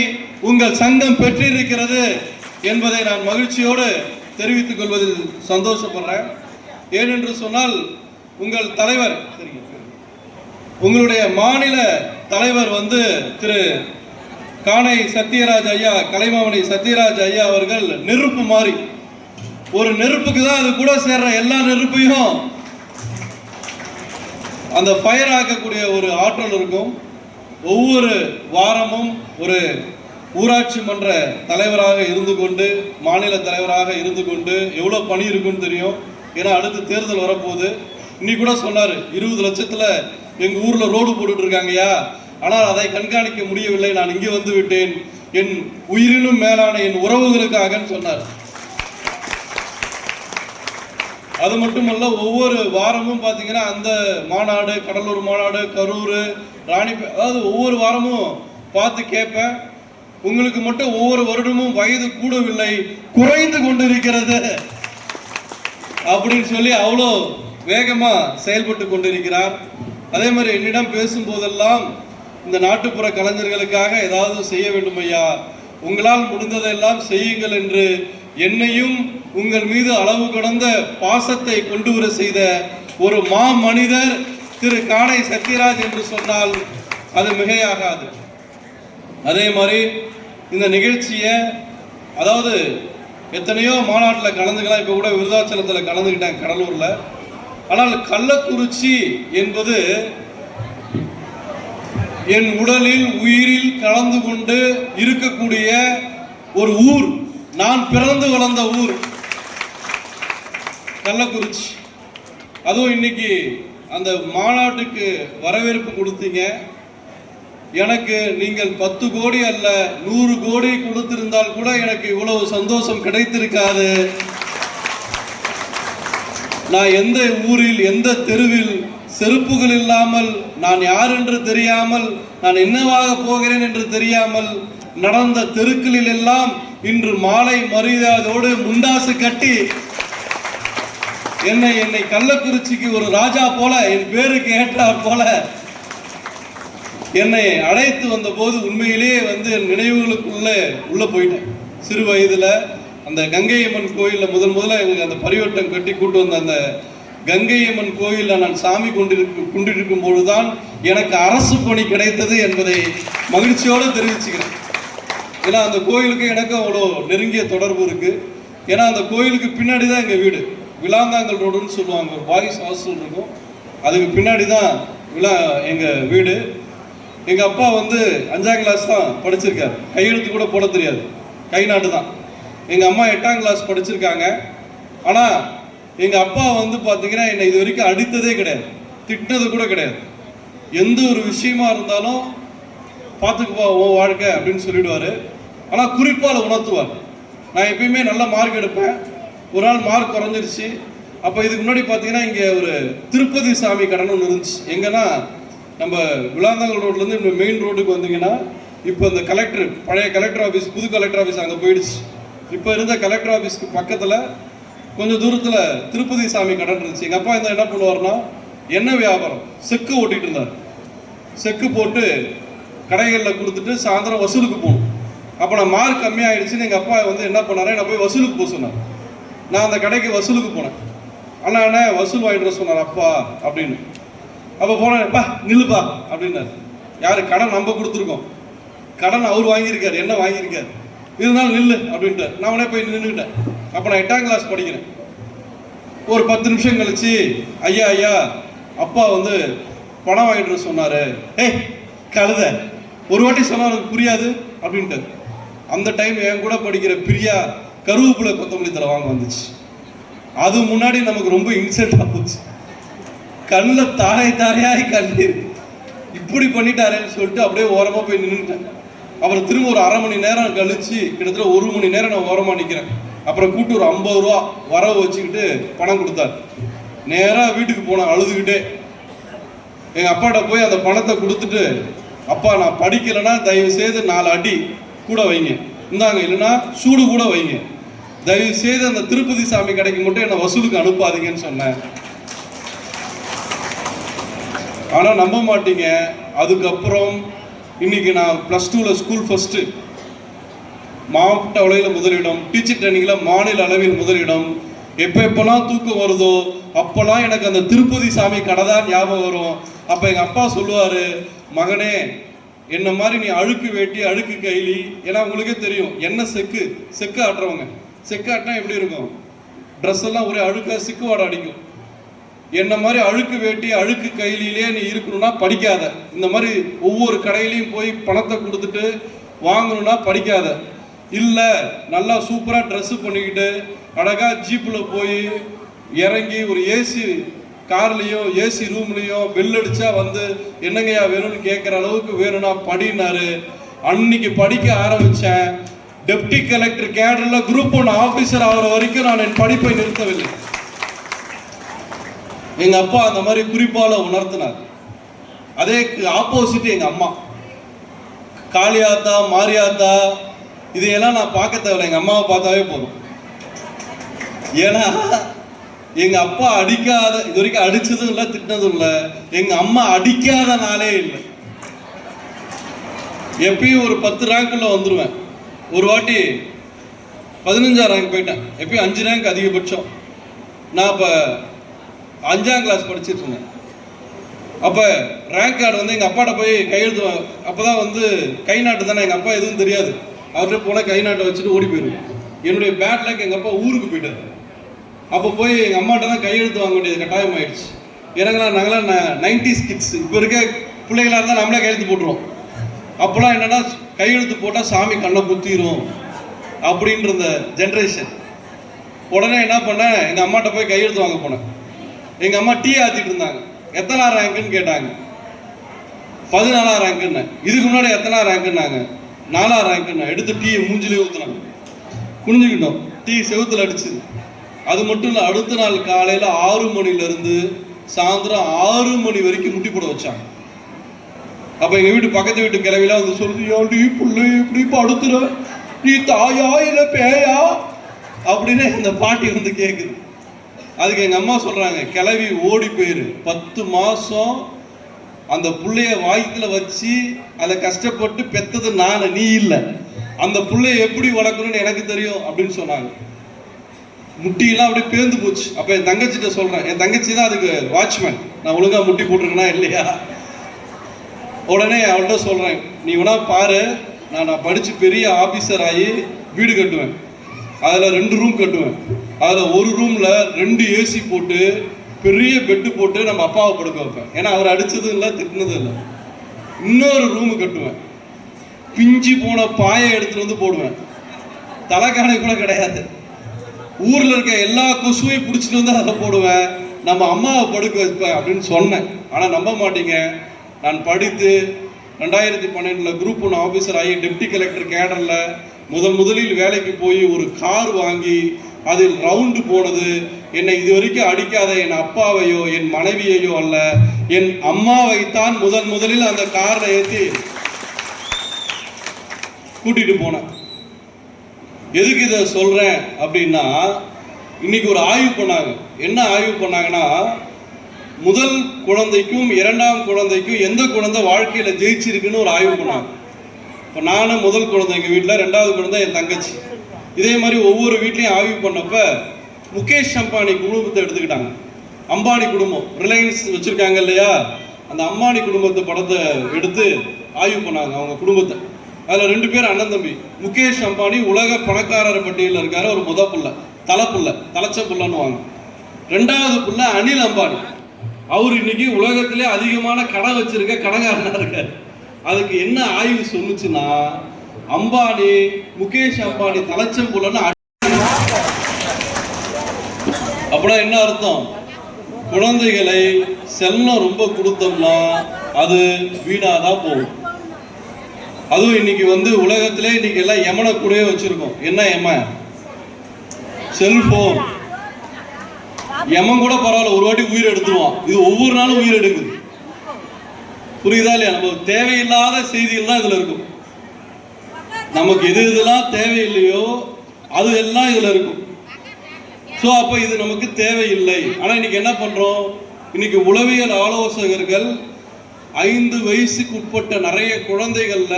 உங்கள் சங்கம் பெற்றிருக்கிறது என்பதை நான் மகிழ்ச்சியோடு தெரிவித்துக் கொள்வதில் சந்தோஷப்படுறேன். ஏனென்று சொன்னால், உங்கள் தலைவர், உங்களுடைய மாநில தலைவர் வந்து திரு காணை சத்யராஜ் ஐயா, கலைமாமணி சத்யராஜ் ஐயா அவர்கள் நெருப்பு மாறி, ஒரு நெருப்புக்கு தான் அது கூட சேர்ற எல்லா நெருப்பையும் அந்த ஃபயர் ஆக்கக்கூடிய ஒரு ஆற்றல் இருக்கும். ஒவ்வொரு வாரமும் ஒரு ஊராட்சி மன்ற தலைவராக இருந்து கொண்டு, மாநில தலைவராக இருந்து கொண்டு எவ்வளோ பணி இருக்குன்னு தெரியும். ஏன்னா அடுத்து தேர்தல் வரப்போகுது. இன்னைக்கு கூட சொன்னார், 20 லட்சத்தில் எங்கள் ஊரில் ரோடு போட்டுட்டு இருக்காங்கய்யா, ஆனால் அதை கண்காணிக்க முடியவில்லை, நான் இங்கே வந்து விட்டேன், என் உயிரினும் மேலான என் உறவுகளுக்காகன்னு சொன்னார். அது மட்டுமல்ல, ஒவ்வொரு வாரமும் பார்த்தீங்கன்னா அந்த மாநாடு, கடலூர் மாநாடு, கரூர், ராணி, அதாவது ஒவ்வொரு வாரமும் பார்த்து கேட்பேன், உங்களுக்கு மட்டும் ஒவ்வொரு வருடமும் வயது கூடவில்லை, குறைந்து கொண்டிருக்கிறது அப்படின்னு சொல்லி அவ்வளோ வேகமா செயல்பட்டு கொண்டிருக்கிறார். அதே மாதிரி என்னிடம் பேசும்போதெல்லாம், இந்த நாட்டுப்புற கலைஞர்களுக்காக ஏதாவது செய்ய வேண்டும் ஐயா, உங்களால் முடிந்ததெல்லாம் செய்யுங்கள் என்று என்னையும் உங்கள் மீது அளவு கடந்த பாசத்தை கொண்டு வர செய்த ஒரு மா மனிதர் திரு காணை சத்யராஜ் என்று சொன்னால் அது மிகையாகாது. அதே மாதிரி இந்த நிகழ்ச்சியை, அதாவது எத்தனையோ மாநாட்டில் கலந்துக்கலாம், இப்போ கூட விருதாச்சலத்தில் கலந்துக்கிட்டேன், கடலூரில். ஆனால் கள்ளக்குறிச்சி என்பது என் உடலில் உயிரில் கலந்து கொண்டு இருக்கக்கூடிய ஒரு ஊர். நான் பிறந்து வளர்ந்த ஊர் கள்ளக்குறிச்சி. அதுவும் இன்னைக்கு அந்த மாநாட்டுக்கு வரவேற்பு கொடுத்தீங்க. எனக்கு நீங்கள் 10 கோடி அல்ல 100 கோடி கொடுத்திருந்தால் கூட எனக்கு இவ்வளவு சந்தோஷம் கிடைத்திருக்காது. நான் எந்த ஊரில், எந்த தெருவில் செருப்புகள் இல்லாமல், நான் யார் என்று தெரியாமல், நான் என்னவாக போகிறேன் என்று தெரியாமல் நடந்த தெருக்களில் எல்லாம் இன்று மாலை மரியாதையோடு முண்டாசு கட்டி என்னை கள்ளக்குறிச்சிக்கு ஒரு ராஜா போல, என் பேருக்கு ஏற்றார் போல என்னை அழைத்து வந்த போது உண்மையிலேயே வந்து என் நினைவுகளுக்குள்ள போயிட்டேன். சிறு வயதுல அந்த கங்கை அம்மன் கோயிலில் முதல்ல எங்களுக்கு அந்த பரிவட்டம் கட்டி கூட்டு வந்த அந்த கங்கை அம்மன் கோயிலில் நான் சாமி கொண்டிருக்கும் பொழுதுதான் எனக்கு அரசு பணி கிடைத்தது என்பதை மகிழ்ச்சியோடு தெரிவிச்சுக்கிறேன். ஏன்னா அந்த கோயிலுக்கு எனக்கு அவ்வளோ நெருங்கிய தொடர்பு இருக்கு. ஏன்னா அந்த கோயிலுக்கு பின்னாடி தான் எங்கள் வீடு, விளாந்தாங்கல் ரோடுன்னு சொல்லுவாங்க, ஒரு பாய்ஸ் ஹாஸ்டல் இருக்கும், அதுக்கு பின்னாடி தான் எங்கள் வீடு. எங்கள் அப்பா வந்து 5ஆம் கிளாஸ் தான் படிச்சிருக்காரு, கையெழுத்து கூட போட தெரியாது, கை நாட்டு தான். எங்கள் அம்மா 8ஆம் கிளாஸ் படிச்சிருக்காங்க. ஆனால் எங்கள் அப்பா வந்து பார்த்தீங்கன்னா என்னை இது வரைக்கும் அடித்ததே கிடையாது, திட்டினது கூட கிடையாது. எந்த ஒரு விஷயமா இருந்தாலும் பார்த்துக்குப்பா உன் வாழ்க்கை அப்படின்னு சொல்லிடுவார். ஆனால் குறிப்பால் உணர்த்துவார். நான் எப்பயுமே நல்ல மார்க் எடுப்பேன். ஒரு நாள் மார்க் குறைஞ்சிருச்சு. அப்போ இதுக்கு முன்னாடி பார்த்தீங்கன்னா இங்கே ஒரு திருப்பதி சாமி கடன் ஒன்று இருந்துச்சு. எங்கன்னா நம்ம விளாந்தாங்கல் ரோட்லேருந்து இப்போ மெயின் ரோடுக்கு வந்தீங்கன்னா இப்போ இந்த கலெக்டர், பழைய கலெக்டர் ஆஃபீஸ், புது கலெக்டர் ஆஃபீஸ் அங்கே போயிடுச்சு. இப்போ இருந்த கலெக்டர் ஆஃபீஸ்க்கு பக்கத்தில் கொஞ்சம் தூரத்தில் திருப்பதி சாமி கடன் இருந்துச்சு. எங்கள் அப்பா என்ன பண்ணுவார்னா எண்ணெய் வியாபாரம், செக்கு ஓட்டிகிட்டு இருந்தார். செக்கு போட்டு கடைகளில் கொடுத்துட்டு சாயந்தரம் வசூலுக்கு போகணும். அப்போ நான் மார்க் கம்மியாகிடுச்சுன்னு எங்கள் அப்பா வந்து என்ன பண்ணாரு, நான் போய் வசூலுக்கு போக சொன்னார். நான் அந்த கடைக்கு வசூலுக்கு போனேன். ஆனால் என்ன வசூல் வாங்கிட்டு சொன்னார் அப்பா அப்படின்னு. அப்போ போனேன்ப்பா நில்லுப்பா அப்படின்னாரு. யார் கடன் நம்ம கொடுத்துருக்கோம், கடன் அவர் வாங்கியிருக்காரு, என்ன வாங்கியிருக்காரு, இருந்தாலும் நில்லு அப்படின்ட்டு நான் உடனே போய் நின்றுக்கிட்டேன். அப்போ நான் 8ஆம் கிளாஸ் படிக்கிறேன். ஒரு 10 நிமிஷம் கழிச்சு ஐயா அப்பா வந்து பணம் வாங்கிட்டு சொன்னார். ஏய் கழுத, ஒரு வாட்டி சொன்னால் எனக்கு புரியாது அப்படின்ட்டு. அந்த டைம் என் கூட படிக்கிற பிரியா கருவேப்பிலை கொத்தமல்லி தலை வாங்க வந்துச்சு. அது முன்னாடி நமக்கு ரொம்ப இன்சல்ட்டாக போச்சு. கண்ணில் தாரையாகி கண்ணீர், இப்படி பண்ணிட்டாரேன்னு சொல்லிட்டு அப்படியே ஓரமாக போய் நின்றுட்டேன். அப்புறம் திரும்ப ஒரு 1/2 மணி நேரம் கழிச்சு கிட்டத்தட்ட 1 மணி நேரம் நான் ஓரமாக நிற்கிறேன். அப்புறம் கூட்டு ஒரு 50 ரூபா வரவு வச்சுக்கிட்டு பணம் கொடுத்தாரு. நேராக வீட்டுக்கு போனேன் அழுதுகிட்டே. எங்கள் அப்பாட்ட போய் அந்த பணத்தை கொடுத்துட்டு, அப்பா நான் படிக்கலைன்னா தயவு செய்து 4 அடி கூட வைங்க, இந்தாங்க, இல்லைன்னா சூடு கூட வைங்க, தயவு செய்து அந்த திருப்பதி சாமி கடைக்கு மட்டும் என்னை வசூலுக்கு அனுப்பாதீங்கன்னு சொன்னேன். ஆனால் நம்ப மாட்டீங்க, அதுக்கப்புறம் இன்னைக்கு நான் +2ல் ஸ்கூல் ஃபர்ஸ்ட்டு, மாவட்ட அளவில் முதலிடம், டீச்சர் ட்ரைனிங்கில் மாநில அளவில் முதலிடம். எப்பெல்லாம் தூக்கம் வருதோ அப்போல்லாம் எனக்கு அந்த திருப்பதி சாமி கடை தான் ஞாபகம் வரும். அப்போ எங்கள் அப்பா சொல்லுவார், மகனே என்ன மாதிரி நீ அழுக்கு வேட்டி அழுக்கு கைலி, ஏன்னா உங்களுக்கே தெரியும் என்ன செக்கு ஆட்டுறவங்க, செக்கு ஆட்டினா எப்படி இருக்கும், ட்ரெஸ் எல்லாம் ஒரே அழுக்கா சிக்கு வாடை அடிக்கும். என்ன மாதிரி அழுக்கு வேட்டி அழுக்கு கையிலே நீ இருக்கணும்னா படிக்காத. இந்த மாதிரி ஒவ்வொரு கடையிலையும் போய் பணத்தை கொடுத்துட்டு வாங்கணும்னா படிக்காத. இல்லை நல்லா சூப்பராக ட்ரெஸ்ஸு பண்ணிக்கிட்டு அழகாக ஜீப்பில் போய் இறங்கி ஒரு ஏசி கார்லேயோ ஏசி ரூம்லேயோ பெல் அடித்தா வந்து என்னங்கய்யா வேணும்னு கேட்குற அளவுக்கு வேணும்னா படினாரு. அன்னைக்கு படிக்க ஆரம்பித்தேன். டெப்டி கலெக்டர் கேடரில் குரூப் 1 ஆஃபீஸர் ஆகிற வரைக்கும் நான் என் படிப்பை நிறுத்தவில்லை. எங்கள் அப்பா அந்த மாதிரி குறிப்பால் உணர்த்தினார். அதே ஆப்போசிட் எங்கள் அம்மா, காளியாத்தா மாரியாத்தா இதையெல்லாம் நான் பார்க்க தேவையில்லை, எங்கள் அம்மாவை பார்த்தாவே போதும். ஏன்னா எங்கள் அப்பா அடிக்காத, இது வரைக்கும் அடித்ததும் இல்லை திட்டினதும் இல்லை, எங்கள் அம்மா அடிக்காத நாளே இல்லை. எப்பயும் ஒரு 10 ரேங்க்குள்ள வந்துடுவேன். ஒரு வாட்டி 15ஆம் ரேங்க் போயிட்டேன். எப்பயும் 5 ரேங்க் அதிகபட்சம். நான் இப்போ 5ஆம் கிளாஸ் படிச்சுட்டு இருந்தேன். அப்போ ரேங்க் கார்டு வந்து எங்கள் அப்பாட்ட போய் கையெழுத்துவேன். அப்போ தான் வந்து கை நாட்டு தானே, எங்கள் அப்பா எதுவும் தெரியாது, அவர்கிட்ட போல கை நாட்டை வச்சுட்டு ஓடி போயிடுவேன். என்னுடைய பேட் லக் எங்கள் அப்பா ஊருக்கு போயிட்டார். அப்போ போய் எங்கள் அம்மாட்ட தான் கையெழுத்து வாங்க வேண்டியது கட்டாயம் ஆயிடுச்சு. நாங்களாம் 90s கிட்ஸ், இப்போ இருக்க பிள்ளைகளாக இருந்தால் நம்மளே கையெழுத்து போட்டுருவோம். அப்போலாம் என்னென்னா கையெழுத்து போட்டால் சாமி கண்ணை குத்திரும் அப்படின்ற இந்த ஜென்ரேஷன். உடனே என்ன பண்ணேன், எங்கள் அம்மாட்ட போய் கையெழுத்து வாங்க போனேன். எங்கள் அம்மா டீ ஆற்றிட்டு இருந்தாங்க. எத்தனாம் ரேங்க்குன்னு கேட்டாங்க. 14ஆம் ரேங்க்குன்னு. இதுக்கு முன்னாடி எத்தனாம் ரேங்க்குன்னாங்க. 4ஆம் ரேங்க்குன்னு. எடுத்து டீயை மூஞ்சிலே ஊற்றுனாங்க. குனிஞ்சுக்கிட்டோம். டீ செவுத்தில் அடிச்சுது. அது மட்டும் இல்லை, அடுத்த நாள் காலையில் 6 மணிலேருந்து சாயந்தரம் 6 மணி வரைக்கும் முட்டி போட வச்சாங்க. அப்போ எங்கள் வீட்டு பக்கத்து வீட்டு கிளவிலாம் வந்து சொல்லுது, நீ பிள்ளை எப்படி படுத்துற, நீ தாயா இல்லை பேயா அப்படின்னு அந்த பாட்டி வந்து கேட்குது. அதுக்கு எங்கள் அம்மா சொல்கிறாங்க, கிளவி ஓடி போயிரு, 10 மாதம் அந்த பிள்ளைய வாய்க்கில் வச்சு அதை கஷ்டப்பட்டு பெற்றது நான், நீ இல்லை, அந்த பிள்ளைய எப்படி வளர்க்கணும்னு எனக்கு தெரியும் அப்படின்னு சொன்னாங்க. முட்டியெல்லாம் அப்படியே பேர்ந்து போச்சு. அப்போ என் தங்கச்சிட்ட சொல்கிறேன், என் தங்கச்சி தான் அதுக்கு வாட்ச்மேன், நான் ஒழுங்காக முட்டி போட்டிருக்கேனா இல்லையா. உடனே அவள்கிட்ட சொல்கிறேன், நீ வேணா பாரு, நான் படித்து பெரிய ஆஃபீஸர் ஆகி வீடு கட்டுவேன், அதில் 2 ரூம் கட்டுவேன், அதில் ஒரு ரூமில் 2 ஏசி போட்டு பெரிய பெட்டு போட்டு நம்ம அப்பாவை படுக்க வைப்பேன். ஏன்னா அவர் அடித்ததும் இல்லை திட்டினதும் இல்லை. இன்னொரு ரூமு கட்டுவேன், பிஞ்சு போன பாயை எடுத்துகிட்டு வந்து போடுவேன், தலைக்காணை கூட கிடையாது, ஊரில் இருக்க எல்லா கொசுவையும் பிடிச்சிட்டு வந்து அதில் போடுவேன், நம்ம அம்மாவை படுக்க வைப்பேன் அப்படின்னு சொன்னேன். ஆனால் நம்ப மாட்டீங்க, நான் படித்து 2012 குரூப் 1 ஆஃபீஸர் ஆகி டெப்டி கலெக்டர் கேடரில் முதலில் வேலைக்கு போய் ஒரு கார் வாங்கி அதில் ரவுண்டு போனது என்னை இதுவரைக்கும் அடிக்காத என் அப்பாவையோ என் மனைவியையோ அல்ல, என் அம்மாவைத்தான் முதலில் அந்த காரில் ஏற்றி கூட்டிட்டு போனேன். எதுக்கு இதை சொல்றேன் அப்படின்னா, இன்னைக்கு ஒரு ஆய்வு பண்ணாங்க. என்ன ஆய்வு பண்ணாங்கன்னா, முதல் குழந்தைக்கும் 2ஆம் குழந்தைக்கும் எந்த குழந்தை வாழ்க்கையில ஜெயிச்சிருக்குன்னு ஒரு ஆய்வு பண்ணாங்க. இப்போ நானும் முதல் குழந்தை எங்கள் வீட்டில், 2வது குழந்தை என் தங்கச்சி. இதே மாதிரி ஒவ்வொரு வீட்லையும் ஆய்வு பண்ணப்ப முகேஷ் அம்பானி குடும்பத்தை எடுத்துக்கிட்டாங்க. அம்பானி குடும்பம் ரிலையன்ஸ் வச்சிருக்காங்க இல்லையா, அந்த அம்பானி குடும்பத்தை படத்தை எடுத்து ஆய்வு பண்ணாங்க அவங்க குடும்பத்தை. அதில் 2 பேர் அண்ணன் தம்பி. முகேஷ் அம்பானி உலக பணக்காரர் பட்டியலில் இருக்காரு, ஒரு புள்ள, தலைச்ச புள்ளன்னு வாங்க. 2வது புள்ள அனில் அம்பானி, அவர் இன்னைக்கு உலகத்திலே அதிகமான கடை வச்சிருக்க கடைக்காரனா இருக்காரு. அதுக்கு என்ன ஆய்வு சொல்லுச்சுன்னா, அம்பானி முகேஷ் அம்பானி தலைச்சம் புள்ளன்னு. அப்படின்னா என்ன அர்த்தம்? குழந்தைகளை செல்லம் ரொம்ப கொடுத்தோம்னா அது வீணாதான் போகும். அதுவும் இன்னைக்கு உலகத்திலே இன்னைக்கு எல்லாம் எமனை கூடவே வச்சிருக்கோம். என்ன எமன்? செல்போன். எமன் கூட பரவாயில்ல, ஒரு வாட்டி உயிர் எடுத்துருவான், இது ஒவ்வொரு நாளும் உயிர் எடுக்குது. புரியுதா இல்லையா? நமக்கு தேவையில்லாத செய்திகள் தான் இதுல இருக்கும். நமக்கு எது எதெல்லாம் தேவையில்லையோ அது எல்லாம் இதுல இருக்கும். ஸோ அப்போ இது நமக்கு தேவையில்லை. ஆனால் இன்னைக்கு என்ன பண்றோம்? இன்னைக்கு உளவியல் ஆலோசகர்கள் 5 வயசுக்கு உட்பட்ட நிறைய குழந்தைகள்ல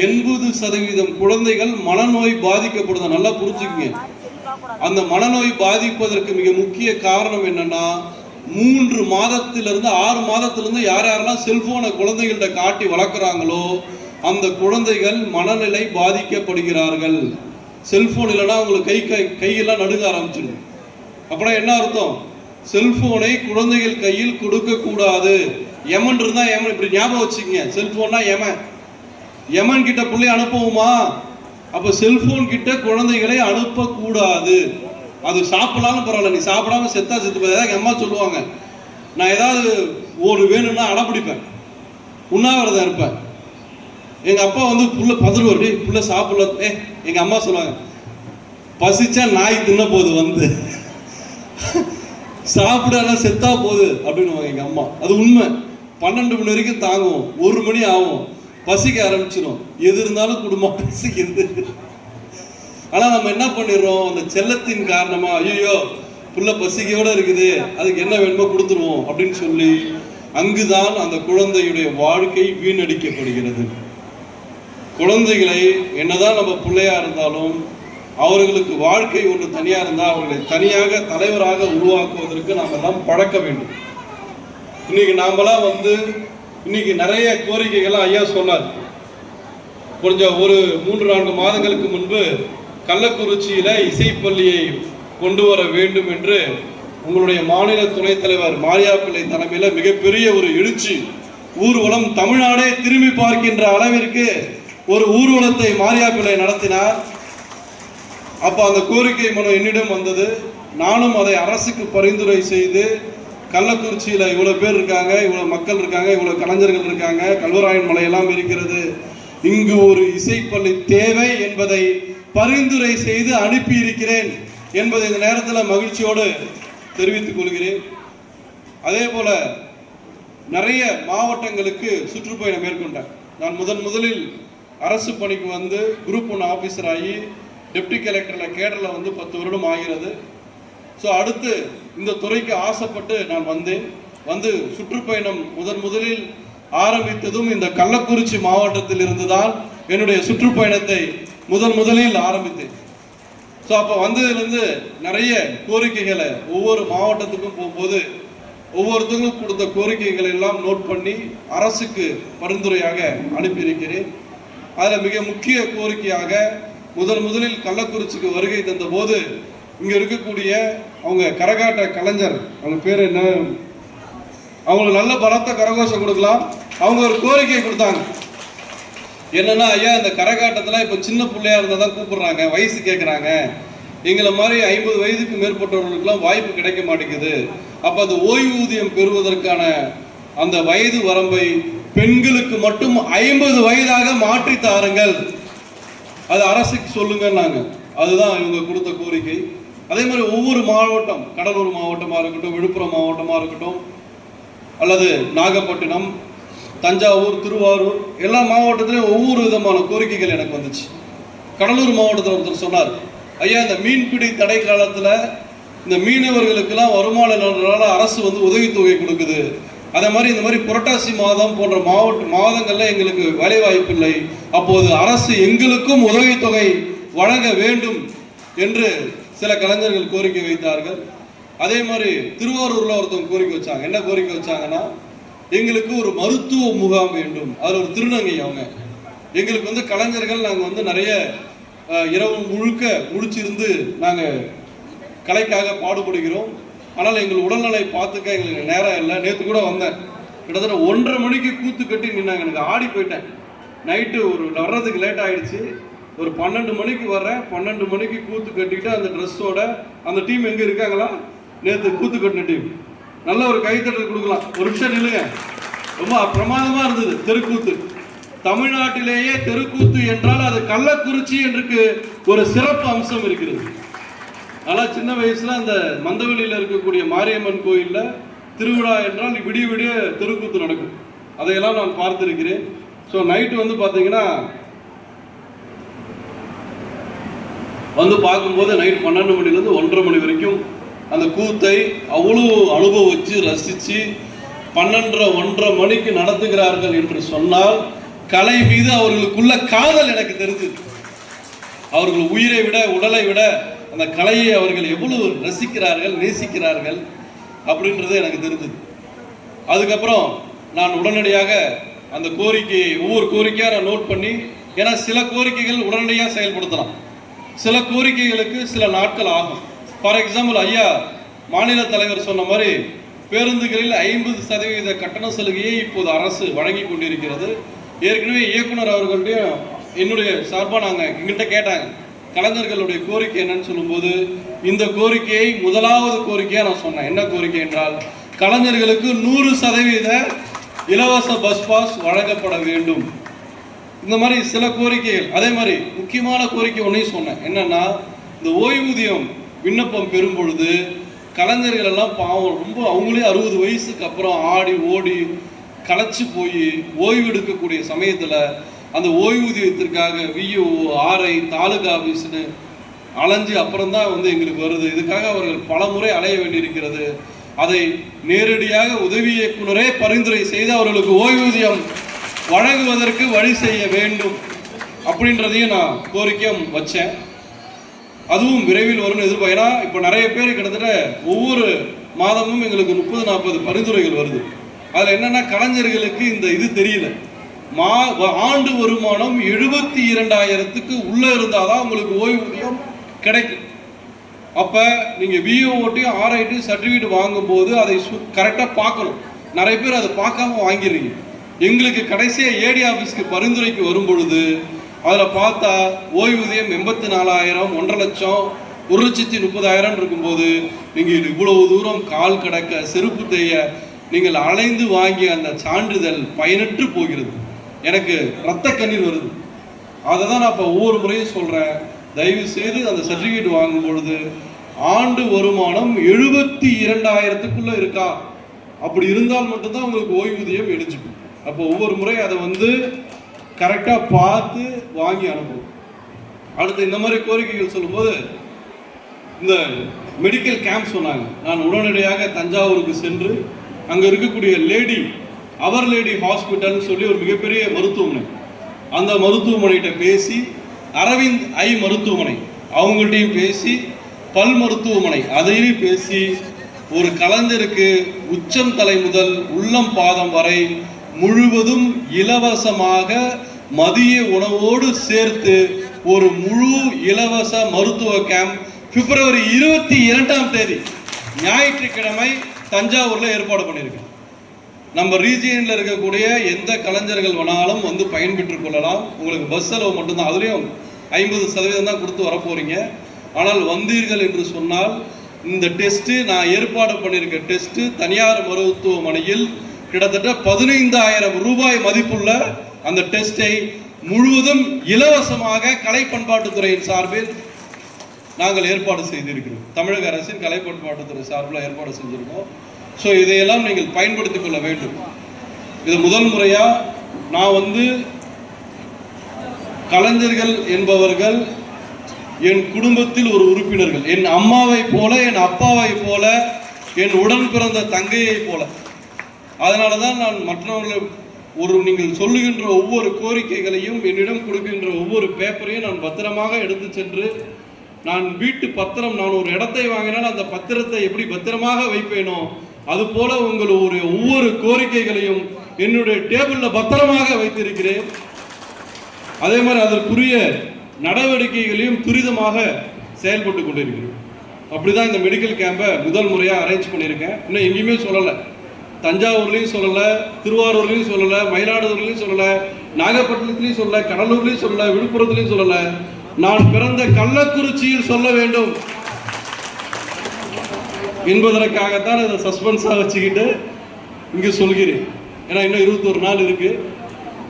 80% குழந்தைகள் மனநோய் பாதிக்கப்படுது. நல்லா புரிஞ்சுக்கங்க. அந்த மனநோய் பாதிப்பதற்கு மிக முக்கிய காரணம் என்னன்னா, 3 மாதத்திலிருந்து 6 மாதத்திலிருந்து யாரெல்லாம் செல்போனை குழந்தைகள்கிட்ட காட்டி வளர்க்குறாங்களோ அந்த குழந்தைகள் மனநிலை பாதிக்கப்படுகிறார்கள். செல்போன் இல்லைன்னா அவங்களுக்கு கையெல்லாம் நடுங்க ஆரம்பிச்சிடும். அப்புறம் என்ன அர்த்தம்? செல்போனை குழந்தைகள் கையில் கொடுக்க கூடாது. எமன் இருந்தா எமன், இப்படி ஞாபகம் வச்சுக்கங்க. செல்போன்னா எமன் கிட்ட பிள்ளை அனுப்புவோமா? அப்ப செல்போன் கிட்ட குழந்தைகளை அனுப்பக்கூடாது. அது சாப்பிடலாம்னு பரவாயில்ல, நீ சாப்பிடாம செத்தா செத்து போய். எங்க அம்மா சொல்லுவாங்க, நான் ஏதாவது ஒரு வேணும்னா அடப்பிடிப்பேன், உண்ணாவிரதம் இருப்பேன். எங்க அப்பா புள்ள பதறுவார், புள்ள சாப்பிடல. எங்க அம்மா சொல்லுவாங்க, பசிச்சா நாய் தின்ன போகுது, சாப்பிடலாம் செத்தா போகுது அப்படின்னு எங்க அம்மா. அது உண்மை. 12 மணி வரைக்கும் தாங்கும், 1 மணி ஆகும், பசிக்க ஆரம்பிச்சிடும். எது இருந்தாலும் குடும்பம் பசிக்கிறது. ஆனா நம்ம என்ன பண்ணிடுறோம்? அந்த செல்லத்தின் காரணமா, ஐயோ புள்ள பசிக்கையோட இருக்குது, அதுக்கு என்ன வேணுமோ கொடுத்துருவோம் அப்படின்னு சொல்லி அங்குதான் அந்த குழந்தையுடைய வாழ்க்கை வீணடிக்கப்படுகிறது. குழந்தைகளை என்னதான் நம்ம பிள்ளையா இருந்தாலும் அவர்களுக்கு வாழ்க்கை ஒன்று தனியா இருந்தால் அவர்களை தனியாக தலைவராக உருவாக்குவதற்கு நாம் எல்லாம் பழக்க வேண்டும். இன்னைக்கு நாமெல்லாம் இன்னைக்கு நிறைய கோரிக்கைகள்லாம் ஐயா சொன்னார். கொஞ்சம் ஒரு 3-4 மாதங்களுக்கு முன்பு கள்ளக்குறிச்சியில இசைப்பள்ளியை கொண்டு வர வேண்டும் என்று உங்களுடைய மாநில துணைத் தலைவர் மாரியாப்பிள்ளை தலைமையில மிகப்பெரிய ஒரு எழுச்சி ஊர்வலம், தமிழ்நாடே திரும்பி பார்க்கின்ற அளவிற்கு ஒரு ஊர்வலத்தை மாரியாப்பிள்ளை நடத்தினார். அப்ப அந்த கோரிக்கை மனு என்னிடம் வந்தது. நானும் அதை அரசுக்கு பரிந்துரை செய்து, கள்ளக்குறிச்சியில இவ்வளவு பேர் இருக்காங்க, இவ்வளவு மக்கள் இருக்காங்க, இவ்வளவு கலைஞர்கள் இருக்காங்க, கல்வராயன் மலை எல்லாம் இருக்கிறது, இங்கு ஒரு இசைப்பள்ளி தேவை என்பதை பரிந்துரை செய்து அனுப்பி இருக்கிறேன் என்பதை இந்த நேரத்தில் மகிழ்ச்சியோடு தெரிவித்துக் கொள்கிறேன். அதே போல நிறைய மாவட்டங்களுக்கு சுற்றுப்பயணம் மேற்கொண்டேன். நான் முதலில் அரசு பணிக்கு குரூப் 1 ஆஃபீஸர் ஆகி டெப்டி கலெக்டர்ல கேடர்ல 10 வருடம் ஆகிறது. ஸோ அடுத்து இந்த துறைக்கு ஆசைப்பட்டு நான் வந்து சுற்றுப்பயணம் முதலில் ஆரம்பித்ததும் இந்த கள்ளக்குறிச்சி மாவட்டத்தில் இருந்துதான் என்னுடைய சுற்றுப்பயணத்தை முதலில் ஆரம்பித்தேன். ஸோ அப்போ வந்ததுலேருந்து நிறைய கோரிக்கைகளை ஒவ்வொரு மாவட்டத்துக்கும் போகும்போது ஒவ்வொருத்தங்களும் கொடுத்த கோரிக்கைகளை எல்லாம் நோட் பண்ணி அரசுக்கு பரிந்துரையாக அனுப்பியிருக்கிறேன். அதில் மிக முக்கிய கோரிக்கையாக முதலில் கள்ளக்குறிச்சிக்கு வருகை தந்த போது இங்கே இருக்கக்கூடிய அவங்க கரகாட்ட கலைஞர், அவங்க பேர் என்ன, அவங்களுக்கு நல்ல பலத்த கரகோஷம் கொடுக்கலாம். அவங்க ஒரு கோரிக்கை கொடுத்தாங்க. என்னன்னா, ஐயா இந்த கரகாட்டத்தில் இப்போ சின்ன பிள்ளையா இருந்தால் தான் கூப்பிடுறாங்க, வயசு கேட்குறாங்க. எங்களை மாதிரி 50 வயதுக்கு மேற்பட்டவர்களுக்கெல்லாம் வாய்ப்பு கிடைக்க மாட்டேங்குது. அப்போ அந்த ஓய்வூதியம் பெறுவதற்கான அந்த வயது வரம்பை பெண்களுக்கு மட்டும் 50 வயதாக மாற்றி தாருங்கள், அது அரசுக்கு சொல்லுங்கன்னாங்க. அதுதான் இவங்க கொடுத்த கோரிக்கை. அதே மாதிரி ஒவ்வொரு மாவட்டம், கடலூர் மாவட்டமாக இருக்கட்டும், விழுப்புரம் மாவட்டமாக இருக்கட்டும், அல்லது நாகப்பட்டினம், தஞ்சாவூர், திருவாரூர், எல்லா மாவட்டத்திலையும் ஒவ்வொரு விதமான கோரிக்கைகள் எனக்கு வந்துச்சு. கடலூர் மாவட்டத்தில் ஒருத்தர் சொன்னார், ஐயா இந்த மீன்பிடி தடை காலத்தில் இந்த மீனவர்களுக்கெல்லாம் வருமானம் அரசு உதவித்தொகை கொடுக்குது. அதே மாதிரி இந்த மாதிரி புரட்டாசி மாதம் போன்ற மாதங்களில் எங்களுக்கு வேலை வாய்ப்பு இல்லை, அப்போது அரசு எங்களுக்கும் உதவித்தொகை வழங்க வேண்டும் என்று சில கலைஞர்கள் கோரிக்கை வைத்தார்கள். அதே மாதிரி திருவாரூரில் ஒருத்தவங்க கோரிக்கை வச்சாங்க. என்ன கோரிக்கை வச்சாங்கன்னா, எங்களுக்கு ஒரு மருத்துவ முகாம் வேண்டும். அதில் ஒரு திருநங்கை அவங்க, எங்களுக்கு கலைஞர்கள் நாங்கள் நிறைய இரவு முழுக்க முடிச்சிருந்து நாங்கள் கலைக்காக பாடுபடுகிறோம். ஆனால் எங்கள் உடல்நிலை பார்த்துக்க எங்களுக்கு நேரம் இல்லை. நேற்று கூட வந்தேன், கிட்டத்தட்ட 1:30 மணிக்கு கூத்து கட்டி நின்னாங்க. எனக்கு ஆடி போயிட்டேன். நைட்டு வர்றதுக்கு லேட் ஆகிடுச்சு. ஒரு 12 மணிக்கு வர்றேன். 12 மணிக்கு கூத்து கட்டிட்டு அந்த ட்ரெஸ்ஸோட அந்த டீம் எங்கே இருக்காங்களா, நேற்று கூத்து கட்டின டீம், நல்ல ஒரு கைத்தட்டல் கொடுக்கலாம். ஒரு நிமிஷம் நில்லுங்க. ரொம்ப பிரமாதமாக இருந்தது தெருக்கூத்து. தமிழ்நாட்டிலேயே தெருக்கூத்து என்றால் அது கள்ளக்குறிச்சி என்று ஒரு சிறப்பு அம்சம் இருக்கிறது. ஆனால் சின்ன வயசுல அந்த மந்தவெளியில் இருக்கக்கூடிய மாரியம்மன் கோயிலில் திருவிழா என்றால் விடிய விடிய தெருக்கூத்து நடக்கும். அதையெல்லாம் நான் பார்த்திருக்கிறேன். ஸோ நைட்டு பார்த்தீங்கன்னா பார்க்கும்போது நைட் 12 மணிலேருந்து 1:30 மணி வரைக்கும் அந்த கூத்தை அவ்வளோ அனுபவிச்சு ரசித்து 12:30 மணிக்கு நடத்துகிறார்கள் என்று சொன்னால் கலை மீது அவர்களுக்குள்ள காதல் எனக்கு தெரிஞ்சது. அவர்கள் உயிரை விட உடலை விட அந்த கலையை அவர்கள் எவ்வளவு ரசிக்கிறார்கள், நேசிக்கிறார்கள் அப்படின்றது எனக்கு தெரிஞ்சது. அதுக்கப்புறம் நான் உடனடியாக அந்த கோரிக்கையை ஒவ்வொரு கோரிக்கையாக நான் நோட் பண்ணி, ஏன்னா சில கோரிக்கைகள் உடனடியாக செயல்படுத்தலாம், சில கோரிக்கைகளுக்கு சில நாட்கள் ஆகும். ஃபார் எக்ஸாம்பிள், ஐயா மாநில தலைவர் சொன்ன மாதிரி பேருந்துகளில் 50% கட்டண சலுகையை இப்போது அரசு வழங்கி கொண்டிருக்கிறது. ஏற்கனவே இயக்குனர் அவர்களுடையும் என்னுடைய சார்பாக நாங்கள் எங்கள்கிட்ட கேட்டாங்க, கலைஞர்களுடைய கோரிக்கை என்னன்னு சொல்லும்போது இந்த கோரிக்கையை முதலாவது கோரிக்கையாக நான் சொன்னேன். என்ன கோரிக்கை என்றால், கலைஞர்களுக்கு 100% இலவச பஸ் பாஸ் வழங்கப்பட வேண்டும். இந்த மாதிரி சில கோரிக்கைகள். அதே மாதிரி முக்கியமான கோரிக்கை ஒன்றையும் சொன்னேன். என்னன்னா, இந்த ஓய்வூதியம் விண்ணப்பம் பெறும் பொழுது கலைஞர்கள் எல்லாம் பாவம் ரொம்ப அவங்களே 60 வயசுக்கு அப்புறம் ஆடி ஓடி களைச்சு போய் ஓய்வு எடுக்கக்கூடிய சமயத்தில் அந்த ஓய்வூதியத்திற்காக விஓ, ஆர்ஐ, தாலுகா ஆஃபீஸ்னு அலைஞ்சு அப்புறம்தான் எங்களுக்கு வருது. இதுக்காக அவர்கள் பல முறை அலைய வேண்டியிருக்கிறது. அதை நேரடியாக உதவி இயக்குனரே பரிந்துரை செய்து அவர்களுக்கு ஓய்வூதியம் வழங்குவதற்கு வழி செய்ய வேண்டும் அப்படின்றதையும் நான் கோரிக்கை வச்சேன். அதுவும் விரைவில் வரும்னு எதிர்பார்க்கிறேன். ஏன்னா இப்போ நிறைய பேர் கிட்டத்தட்ட ஒவ்வொரு மாதமும் எங்களுக்கு 30-40 பரிந்துரைகள் வருது. அதில் என்னென்னா, கலைஞர்களுக்கு இந்த இது தெரியல. ஆண்டு வருமானம் 72,000க்கு உள்ளே இருந்தால் தான் உங்களுக்கு ஓய்வூதியம் கிடைக்கும். அப்போ நீங்கள் விஓஓட்டையும் ஆர்ஐட்டையும் சர்டிஃபிகேட் வாங்கும்போது அதை கரெக்டாக பார்க்கணும். நிறைய பேர் அதை பார்க்காம வாங்கிடுறீங்க. எங்களுக்கு கடைசியாக ஏடி ஆஃபீஸ்க்கு பரிந்துரைக்கு வரும் பொழுது அதில் பார்த்தா ஓய்வூதியம் 84,000, 1.5 லட்சம், 1,30,000 இருக்கும்போது நீங்கள் இவ்வளவு தூரம் கால் கடக்க செருப்பு தேய நீங்கள் அலைந்து வாங்கிய அந்த சான்றிதழ் பயனற்று போகிறது. எனக்கு ரத்த கண்ணீர் வருது. அதை தான் நான் இப்போ ஒவ்வொரு முறையும் சொல்கிறேன். தயவு செய்து அந்த சர்டிஃபிகேட் வாங்கும் பொழுது ஆண்டு வருமானம் 72,000க்குள்ளே இருக்கா, அப்படி இருந்தால் மட்டும்தான் உங்களுக்கு ஓய்வூதியம் எலிஜிபிள். அப்போ ஒவ்வொரு முறை அதை கரெக்டாக பார்த்து வாங்கி அனுப்பணும். அடுத்து இந்த மாதிரி கோரிக்கைகள் சொல்லும்போது இந்த மெடிக்கல் கேம்ப் சொன்னாங்க. நான் உடனடியாக தஞ்சாவூருக்கு சென்று அங்கே இருக்கக்கூடிய அவர் லேடி ஹாஸ்பிட்டல்னு சொல்லி ஒரு மிகப்பெரிய மருத்துவமனை, அந்த மருத்துவமனைகிட்ட பேசி அரவிந்த் ஐ மருத்துவமனை அவங்கள்ட்டையும் பேசி, பல் மருத்துவமனை அதையும் பேசி, ஒரு கலைஞருக்கு உச்சம் தலை முதல் உள்ளம் பாதம் வரை முழுவதும் இலவசமாக மதிய உணவோடு சேர்த்து ஒரு முழு இலவச மருத்துவ கேம்ப் பிப்ரவரி 22ஆம் தேதி ஞாயிற்றுக்கிழமை தஞ்சாவூர்ல ஏற்பாடு பண்ணியிருக்கோம். நம்ம ரீஜியன்ல இருக்கக்கூடிய எந்த கலைஞர்கள் வேணாலும் வந்து பயன்பெற்றுக் கொள்ளலாம். உங்களுக்கு பஸ் செலவு மட்டும்தான், அதுலேயும் 50% தான் கொடுத்து வர போறீங்க. ஆனால் வந்தீர்கள் என்று சொன்னால் இந்த டெஸ்ட் நான் ஏற்பாடு பண்ணியிருக்க டெஸ்ட் தனியார் மருத்துவமனையில் கிட்டத்தட்ட 15,000 ரூபாய் மதிப்புள்ள அந்த டெஸ்டை முழுவதும் இலவசமாக கலை பண்பாட்டுத்துறையின் சார்பில் நாங்கள் ஏற்பாடு செய்திருக்கிறோம். தமிழக அரசின் கலை பண்பாட்டுத்துறை சார்பில் ஏற்பாடு செஞ்சிருக்கோம். ஸோ இதையெல்லாம் நீங்கள் பயன்படுத்திக் கொள்ள வேண்டும். இது முதல் முறையா நான் வந்து கலைஞர்கள் என்பவர்கள் என் குடும்பத்தில் ஒரு உறுப்பினர்கள், என் அம்மாவை போல, என் அப்பாவை போல, என் உடன் பிறந்த தங்கையை போல. அதனால தான் நான் மற்றவர்கள் நீங்கள் சொல்லுகின்ற ஒவ்வொரு கோரிக்கைகளையும், என்னிடம் கொடுக்கின்ற ஒவ்வொரு பேப்பரையும் நான் பத்திரமாக எடுத்து சென்று, நான் வீட்டு பத்திரம், நான் ஒரு இடத்தை வாங்கினால் அந்த பத்திரத்தை எப்படி பத்திரமாக வைப்பேனோ அது போல உங்களுடைய ஒவ்வொரு கோரிக்கைகளையும் என்னுடைய டேபிளில் பத்திரமாக வைத்திருக்கிறேன். அதே மாதிரி அதற்குரிய நடவடிக்கைகளையும் துரிதமாக செயல்பட்டு கொண்டிருக்கிறோம். அப்படிதான் இந்த மெடிக்கல் கேம்பை முதல் முறையாக அரேஞ்ச் பண்ணியிருக்கேன். இன்னும் எங்கேயுமே சொல்லலை, தஞ்சாவூர்லையும் சொல்லலை, திருவாரூர்லையும் சொல்லலை, மயிலாடுதுறையிலையும் சொல்லலை, நாகப்பட்டினத்துலையும் சொல்லலை, கடலூர்லையும் சொல்லலை, விழுப்புரத்துலையும் சொல்லலை. நான் பிறந்த கள்ளக்குறிச்சியில் சொல்ல வேண்டும் என்பதற்காகத்தான் இதை சஸ்பென்ஸாக வச்சுக்கிட்டு இங்கே சொல்கிறேன். ஏன்னா இன்னும் 21 நாள் இருக்கு.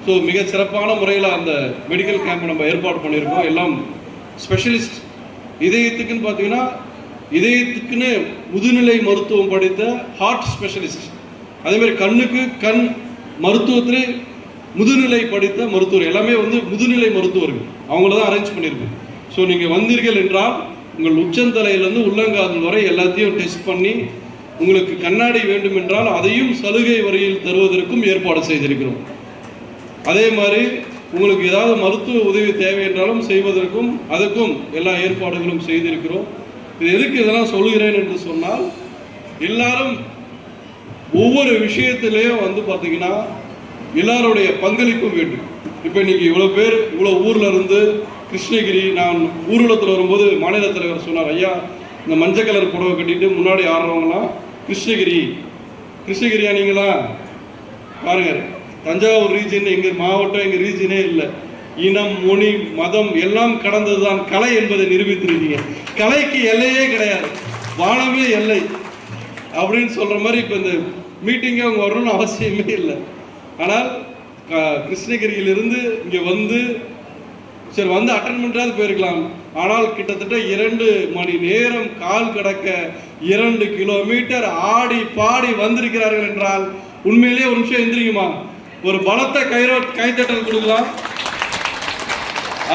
ஸோ மிக சிறப்பான முறையில் அந்த மெடிக்கல் கேம்ப் நம்ம ஏற்பாடு பண்ணியிருக்கோம். எல்லாம் ஸ்பெஷலிஸ்ட். இதயத்துக்குன்னு பார்த்தீங்கன்னா இதயத்துக்குன்னு முதுநிலை மருத்துவம் படித்த ஹார்ட் ஸ்பெஷலிஸ்ட், அதேமாதிரி கண்ணுக்கு கண் மருத்துவத்திலே முதுநிலை படித்த மருத்துவர், எல்லாமே வந்து முதுநிலை மருத்துவர்கள், அவங்கள தான் அரேஞ்ச் பண்ணியிருக்கோம். ஸோ நீங்கள் வந்தீர்கள் என்றால் உங்கள் உச்சந்தலையிலேருந்து உள்ளங்கால் வரை எல்லாத்தையும் டெஸ்ட் பண்ணி, உங்களுக்கு கண்ணாடி வேண்டும் என்றால் அதையும் சலுகை வரியில் தருவதற்கும் ஏற்பாடு செய்திருக்கிறோம். அதே மாதிரி உங்களுக்கு ஏதாவது மருத்துவ உதவி தேவை என்றாலும் செய்வதற்கும் அதற்கும் எல்லா ஏற்பாடுகளும் செய்திருக்கிறோம். இது எதுக்கு இதெல்லாம் சொல்கிறேன் என்று சொன்னால், எல்லாரும் ஒவ்வொரு விஷயத்திலேயும் வந்து பார்த்தீங்கன்னா எல்லாருடைய பங்களிப்பும் வேண்டும். இப்போ இன்னைக்கு இவ்வளோ பேர் இவ்வளோ ஊரில் இருந்து கிருஷ்ணகிரி, நான் ஊர்வலத்தில் வரும்போது மாநில தலைவர் சொன்னார், ஐயா இந்த மஞ்சள் கலர் புடவை கட்டிட்டு முன்னாடி ஆடுறவங்களாம் கிருஷ்ணகிரியா நீங்களா பாருங்க. தஞ்சாவூர் ரீஜன் எங்கள் மாவட்டம், எங்கள் ரீஜனே இல்லை. இனம், மொழி, மதம் எல்லாம் கடந்தது தான் கலை என்பதை நிரூபித்திருக்கீங்க. கலைக்கு எல்லையே கிடையாது, வானமே எல்லை அப்படின்னு சொல்கிற மாதிரி இப்போ இந்த மீட்டிங்கே அவங்க வரணும்னு அவசியமே இல்லை. ஆனால் கிருஷ்ணகிரியிலிருந்து இங்கே வந்து சரி வந்து அட்டன் பண்ணுறது போயிருக்கலாம். ஆனால் கிட்டத்தட்ட 2 மணி நேரம் கால் கடக்க 2 கிலோமீட்டர் ஆடி பாடி வந்திருக்கிறார்கள் என்றால் உண்மையிலேயே ஒரு நிமிஷம் எந்திரிக்குமா, ஒரு பலத்த கைத்தட்டல் கொடுக்கலாம்.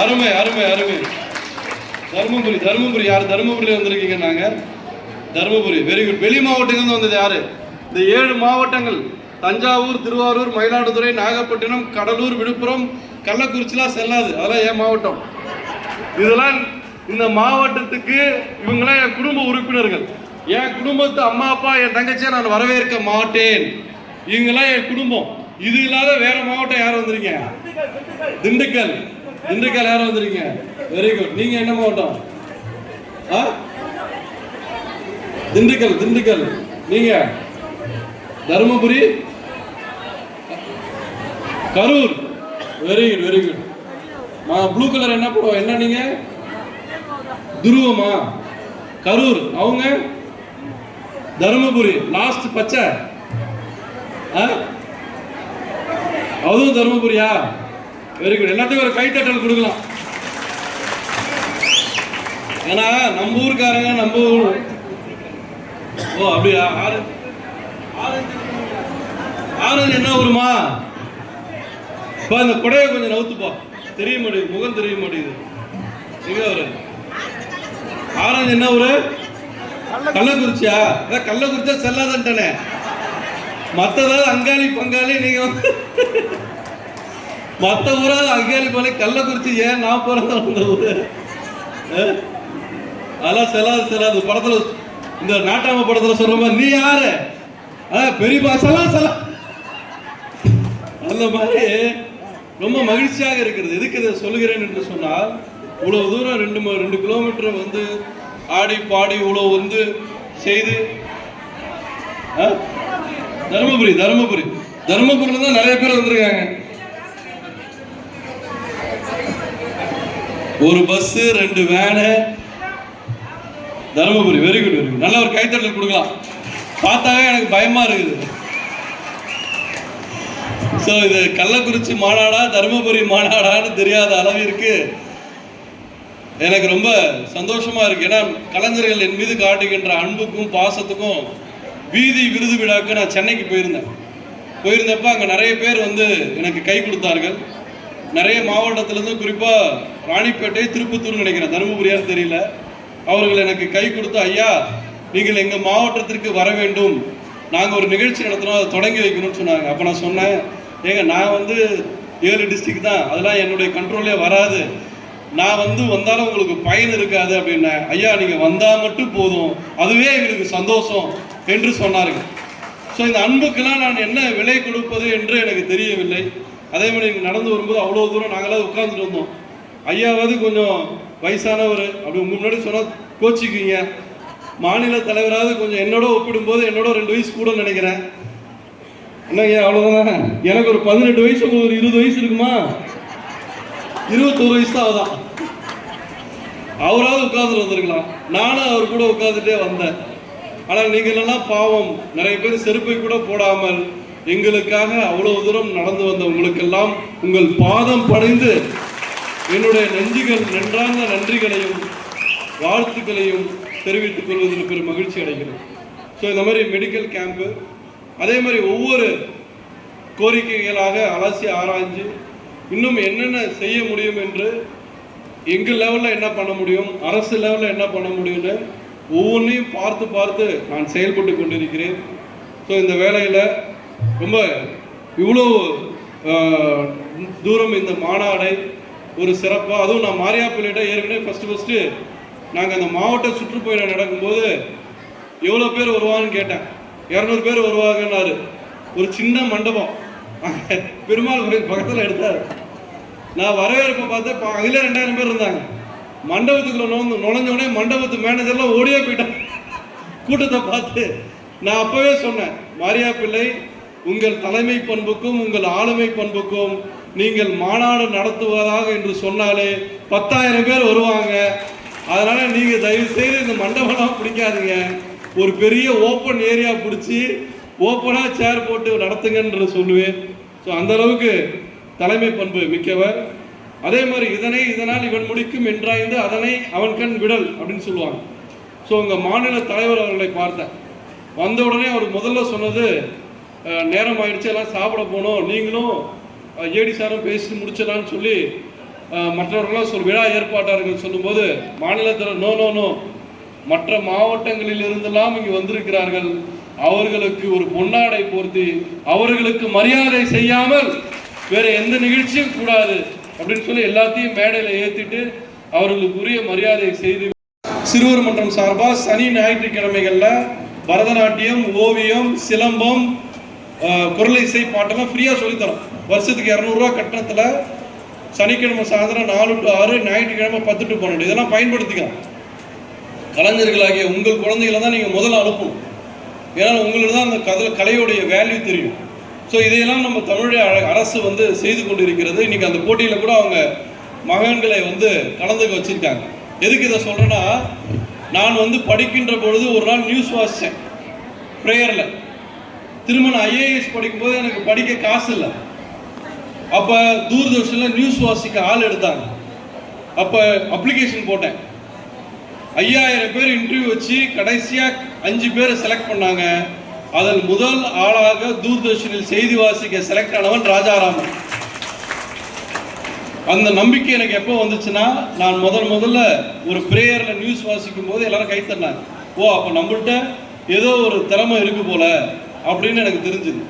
அருமை அருமை அருமை. தருமபுரி யார் தருமபுரியில் வந்திருக்கீங்க? நாங்கள் தருமபுரி, வெரி குட். வெளி மாவட்டங்கள் வந்தது யாரு? இந்த 7 மாவட்டங்கள், தஞ்சாவூர், திருவாரூர், மயிலாடுதுறை, நாகப்பட்டினம், கடலூர், விழுப்புரம், கள்ளக்குறிச்சிலாம் செல்லாது, அதெல்லாம் என் மாவட்டம். இதெல்லாம் இந்த மாவட்டத்துக்கு இவங்களாம் என் குடும்ப உறுப்பினர்கள். என் குடும்பத்து அம்மா அப்பா என் தங்கச்சியை நான் வரவேற்க மாட்டேன். இவங்கெல்லாம் என் குடும்பம். இது இல்லாத வேற மாவட்டம் யாரும் வந்திருக்கீங்க? திண்டுக்கல் யாரும் வந்திருக்கீங்க? Very good. நீங்க என்ன மாவட்டம்? திண்டுக்கல். நீங்க Dharmapuri, Karur. Very good. Blue colour என்ன போடுவோம்? என்ன நீங்க? துருவமா? கரூர். அவங்க தருமபுரி. லாஸ்ட் பச்சை, அதுவும் தருமபுரியா? Very good. எல்லாத்தையும் ஒரு கைத்தட்டல் கொடுக்கலாம். ஏன்னா நம்ம ஊருக்காரங்க நம்ம ஊர். ஓ அப்படியா? ஆரஞ்சு என்ன ஊருமா? இந்த கொடையை கொஞ்சம் நவுத்துப்பா, தெரிய மாட்டேங்குது, முகம் தெரிய மாட்டேங்குது. எங்க ஒரு ஆரஞ்சு என்ன ஊரு? கள்ளக்குறிச்சியா? அதான் கள்ளக்குறிச்சியா செல்லாதன்ட்டானே. மற்றதாவது அங்காளி பங்காளி, நீங்க மற்ற ஊராவது அங்காளி பங்காளி, கள்ளக்குறிச்சி ஏன் நான் பிறந்த ஊரு? அதெல்லாம் செல்லாது படத்துல, இந்த நாட்டாம படத்துல சொல்ற மாதிரி நீ யாரு பெரியப்பா செல்லாம் அந்த மாதிரி ரொம்ப மகிழ்ச்சியாக இருக்கிறது. எதுக்கு இதை சொல்லுகிறேன் என்று சொன்னால், இவ்வளவு தூரம் 2 கிலோமீட்டர் வந்து ஆடி பாடி இவ்வளவு வந்து செய்து, தருமபுரியில தான் நிறைய பேர் வந்திருக்காங்க. ஒரு bus 2 van, Dharmapuri. Very good. நல்ல ஒரு கைத்தட்டல் கொடுக்கலாம். பார்த்தாவே எனக்கு பயமா இருக்குது. ஸோ இது கள்ளக்குறிச்சி மாநாடா தருமபுரி மாநாடான்னு தெரியாத அளவிற்கு எனக்கு ரொம்ப சந்தோஷமா இருக்கு. ஏன்னா கலைஞர்கள் என் மீது காட்டுகின்ற அன்புக்கும் பாசத்துக்கும் வீதி விருது விழாக்கு நான் சென்னைக்கு போயிருந்தப்ப அங்கே நிறைய பேர் வந்து எனக்கு கை கொடுத்தார்கள். நிறைய மாவட்டத்திலிருந்து, குறிப்பாக ராணிப்பேட்டை, திருப்பத்தூர்னு நினைக்கிறேன், தருமபுரியான்னு தெரியல, அவர்கள் எனக்கு கை கொடுத்து, ஐயா நீங்கள் எங்கள் மாவட்டத்திற்கு வர வேண்டும், நாங்கள் ஒரு நிகழ்ச்சி நடத்தினோம், அதை தொடங்கி வைக்கணும்னு சொன்னாங்க. அப்போ நான் சொன்னேன், ஏங்க நான் வந்து 7 டிஸ்ட்ரிக்ட் தான், அதெல்லாம் என்னுடைய கண்ட்ரோலே வராது, நான் வந்து வந்தாலும் உங்களுக்கு பயன் இருக்காது அப்படின்னேன். ஐயா நீங்கள் வந்தால் மட்டும் போதும், அதுவே எங்களுக்கு சந்தோஷம் என்று சொன்னார்கள். ஸோ இந்த அன்புக்கெல்லாம் நான் என்ன விலை கொடுப்பது என்று எனக்கு தெரியவில்லை. அதே மாதிரி நடந்து வரும்போது அவ்வளோ தூரம் நாங்களாவது உட்காந்துட்டு வந்தோம். ஐயாவது கொஞ்சம் வயசானவர், அப்படி உங்கள் முன்னாடி சொன்னால் கோச்சிக்குங்க, மாநில தலைவராவது கொஞ்சம் என்னோட ஒப்பிடும்போது என்னோட 2 வயசு கூட நினைக்கிறேன். என்னங்க அவ்வளோதானே, எனக்கு ஒரு 18 வயசு, உங்களுக்கு ஒரு 20 வயசு இருக்குமா? 21 வயசு தான் அவதான். அவராவது உட்காந்துட்டு வந்திருக்கலாம், நானும் அவர் கூட உட்காந்துட்டே வந்தேன். ஆனால் நீங்கள் எல்லாம் பாவம், நிறைய பேர் செருப்பை கூட போடாமல் எங்களுக்காக அவ்வளவு தூரம் நடந்து வந்த உங்களுக்கெல்லாம் உங்கள் பாதம் பணிந்து என்னுடைய நன்றார்ந்த நன்றிகளையும் வாழ்த்துக்களையும் தெரிவித்துக் கொள்வதில் பெரும் மகிழ்ச்சி அடைகிறேன். ஸோ இந்த மாதிரி மெடிக்கல் கேம்ப்பு, அதே மாதிரி ஒவ்வொரு கோரிக்கைகளாக அலசி ஆராய்ஞ்சு இன்னும் என்னென்ன செய்ய முடியும் என்று, எங்கள் லெவலில் என்ன பண்ண முடியும், அரசு லெவலில் என்ன பண்ண முடியும்னு ஒவ்வொன்றையும் பார்த்து நான் செயல்பட்டு கொண்டிருக்கிறேன். ஸோ இந்த வேலையில் ரொம்ப இவ்வளோ தூரம் இந்த மாநாடை ஒரு சிறப்பாக, அதுவும் நான் மாரியாப்பிள்ளையிட்ட ஏற்கனவே ஃபஸ்ட்டு நாங்கள் அந்த மாவட்ட சுற்றுப்பயணம் நடக்கும்போது எவ்வளோ பேர் வருவாங்கன்னு கேட்டேன். 200 பேர் வருவாங்கன்னாரு. ஒரு சின்ன மண்டபம் பெருமாள் கோயில் பக்கத்தில் எடுத்தார். நான் வரவேற்பை பார்த்தேன், அதில் 2000 பேர் இருந்தாங்க. மண்டபத்துக்குள்ள நுழைஞ்சோடனே மண்டபத்து மேனேஜர்லாம் ஓடியே போயிட்டான் கூட்டத்தை பார்த்து. நான் அப்பவே சொன்னேன், மாரியாப்பிள்ளை உங்கள் தலைமை பண்புக்கும் உங்கள் ஆளுமை பண்புக்கும் நீங்கள் மாநாடு நடத்துவதாக என்று சொன்னாலே 10,000 பேர் வருவாங்க. அதனால நீங்க தயவு செய்து இந்த மண்டபம்லாம் பிடிக்காதீங்க, ஒரு பெரிய ஓப்பன் ஏரியா பிடிச்சி ஓப்பனா சேர் போட்டு நடத்துங்கன்னு சொல்லுவேன். ஸோ அந்த அளவுக்கு தலைமை பண்பு மிக்கவர். அதே மாதிரி இதனால் இவன் முடிக்கும் என்றாய்ந்து அதனை அவன் கண் விடல் அப்படின்னு சொல்லுவாங்க. ஸோ உங்கள் மாநில தலைவர் அவர்களை பார்த்தேன். வந்த உடனே அவர் முதல்ல சொன்னது, நேரம் ஆயிடுச்சு, எல்லாம் சாப்பிட போனோம், நீங்களும் ஏடி சாரும் பேசி முடிச்சிடலான்னு சொல்லி மற்றவர்களாம் விழா ஏற்பாட்டாளர்கள் சொல்லும்போது, மாநிலத்தில் நோ மற்ற மாவட்டங்களில் இருந்தெல்லாம் இங்கு வந்திருக்கிறார்கள், அவர்களுக்கு ஒரு பொன்னாடை போர்த்தி அவர்களுக்கு மரியாதை செய்யாமல் வேற எந்த நிகழ்ச்சியும் கூடாது அப்படின்னு சொல்லி எல்லாத்தையும் மேடையில் ஏற்றிட்டு அவர்களுக்கு உரிய மரியாதை செய்து, சிறுவர் மன்றம் சார்பாக சனி ஞாயிற்றுக்கிழமைகளில் பரதநாட்டியம், ஓவியம், சிலம்பம், குரல் இசை, பாட்டெல்லாம் ஃப்ரீயாக சொல்லித்தரோம். வருஷத்துக்கு 200 ரூபா கட்டணத்தில் சனிக்கிழமை சாயந்தரம் 4 to 6, ஞாயிற்றுக்கிழமை 10 to 12. இதெல்லாம் பயன்படுத்திக்கலாம். கலைஞர்களாகிய உங்கள் குழந்தைகளை தான் நீங்கள் முதல்ல அனுப்பணும். ஏன்னா உங்களுக்கு தான் அந்த கலையுடைய வேல்யூ தெரியும். ஸோ இதையெல்லாம் நம்ம தமிழக அரசு வந்து செய்து கொண்டு இருக்கிறது. இன்னைக்கு அந்த போட்டியில் கூட அவங்க மகன்களை வந்து கலந்துக்க வச்சிருக்காங்க. எதுக்கு இதை சொல்றேன்னா, நான் வந்து படிக்கின்ற பொழுது ஒரு நாள் நியூஸ் வாசித்தேன் ப்ரேயரில். திரும்ப நான் ஐஏஎஸ் படிக்கும்போது எனக்கு படிக்க காசு இல்லை. அப்போ தூர்தர்ஷனில் நியூஸ் வாசிக்க ஆள் எடுத்தாங்க. அப்போ அப்ளிகேஷன் போட்டேன். 5000 பேர் இன்டர்வியூ வச்சு கடைசியாக 5 பேரை செலக்ட் பண்ணாங்க. அதில் முதல் ஆளாக தூர்தர்ஷனில் செய்தி வாசிக்க செலக்ட் ஆனவன் ராஜாராமன். அந்த நம்பிக்கை எனக்கு எப்போ வந்துச்சுன்னா, நான் முதல்ல ஒரு பிரேயரில் நியூஸ் வாசிக்கும் போது எல்லாரும் கை தந்தாங்க. ஓ, அப்போ நம்மள்கிட்ட ஏதோ ஒரு திறமை இருக்கு போல அப்படின்னு எனக்கு தெரிஞ்சுது.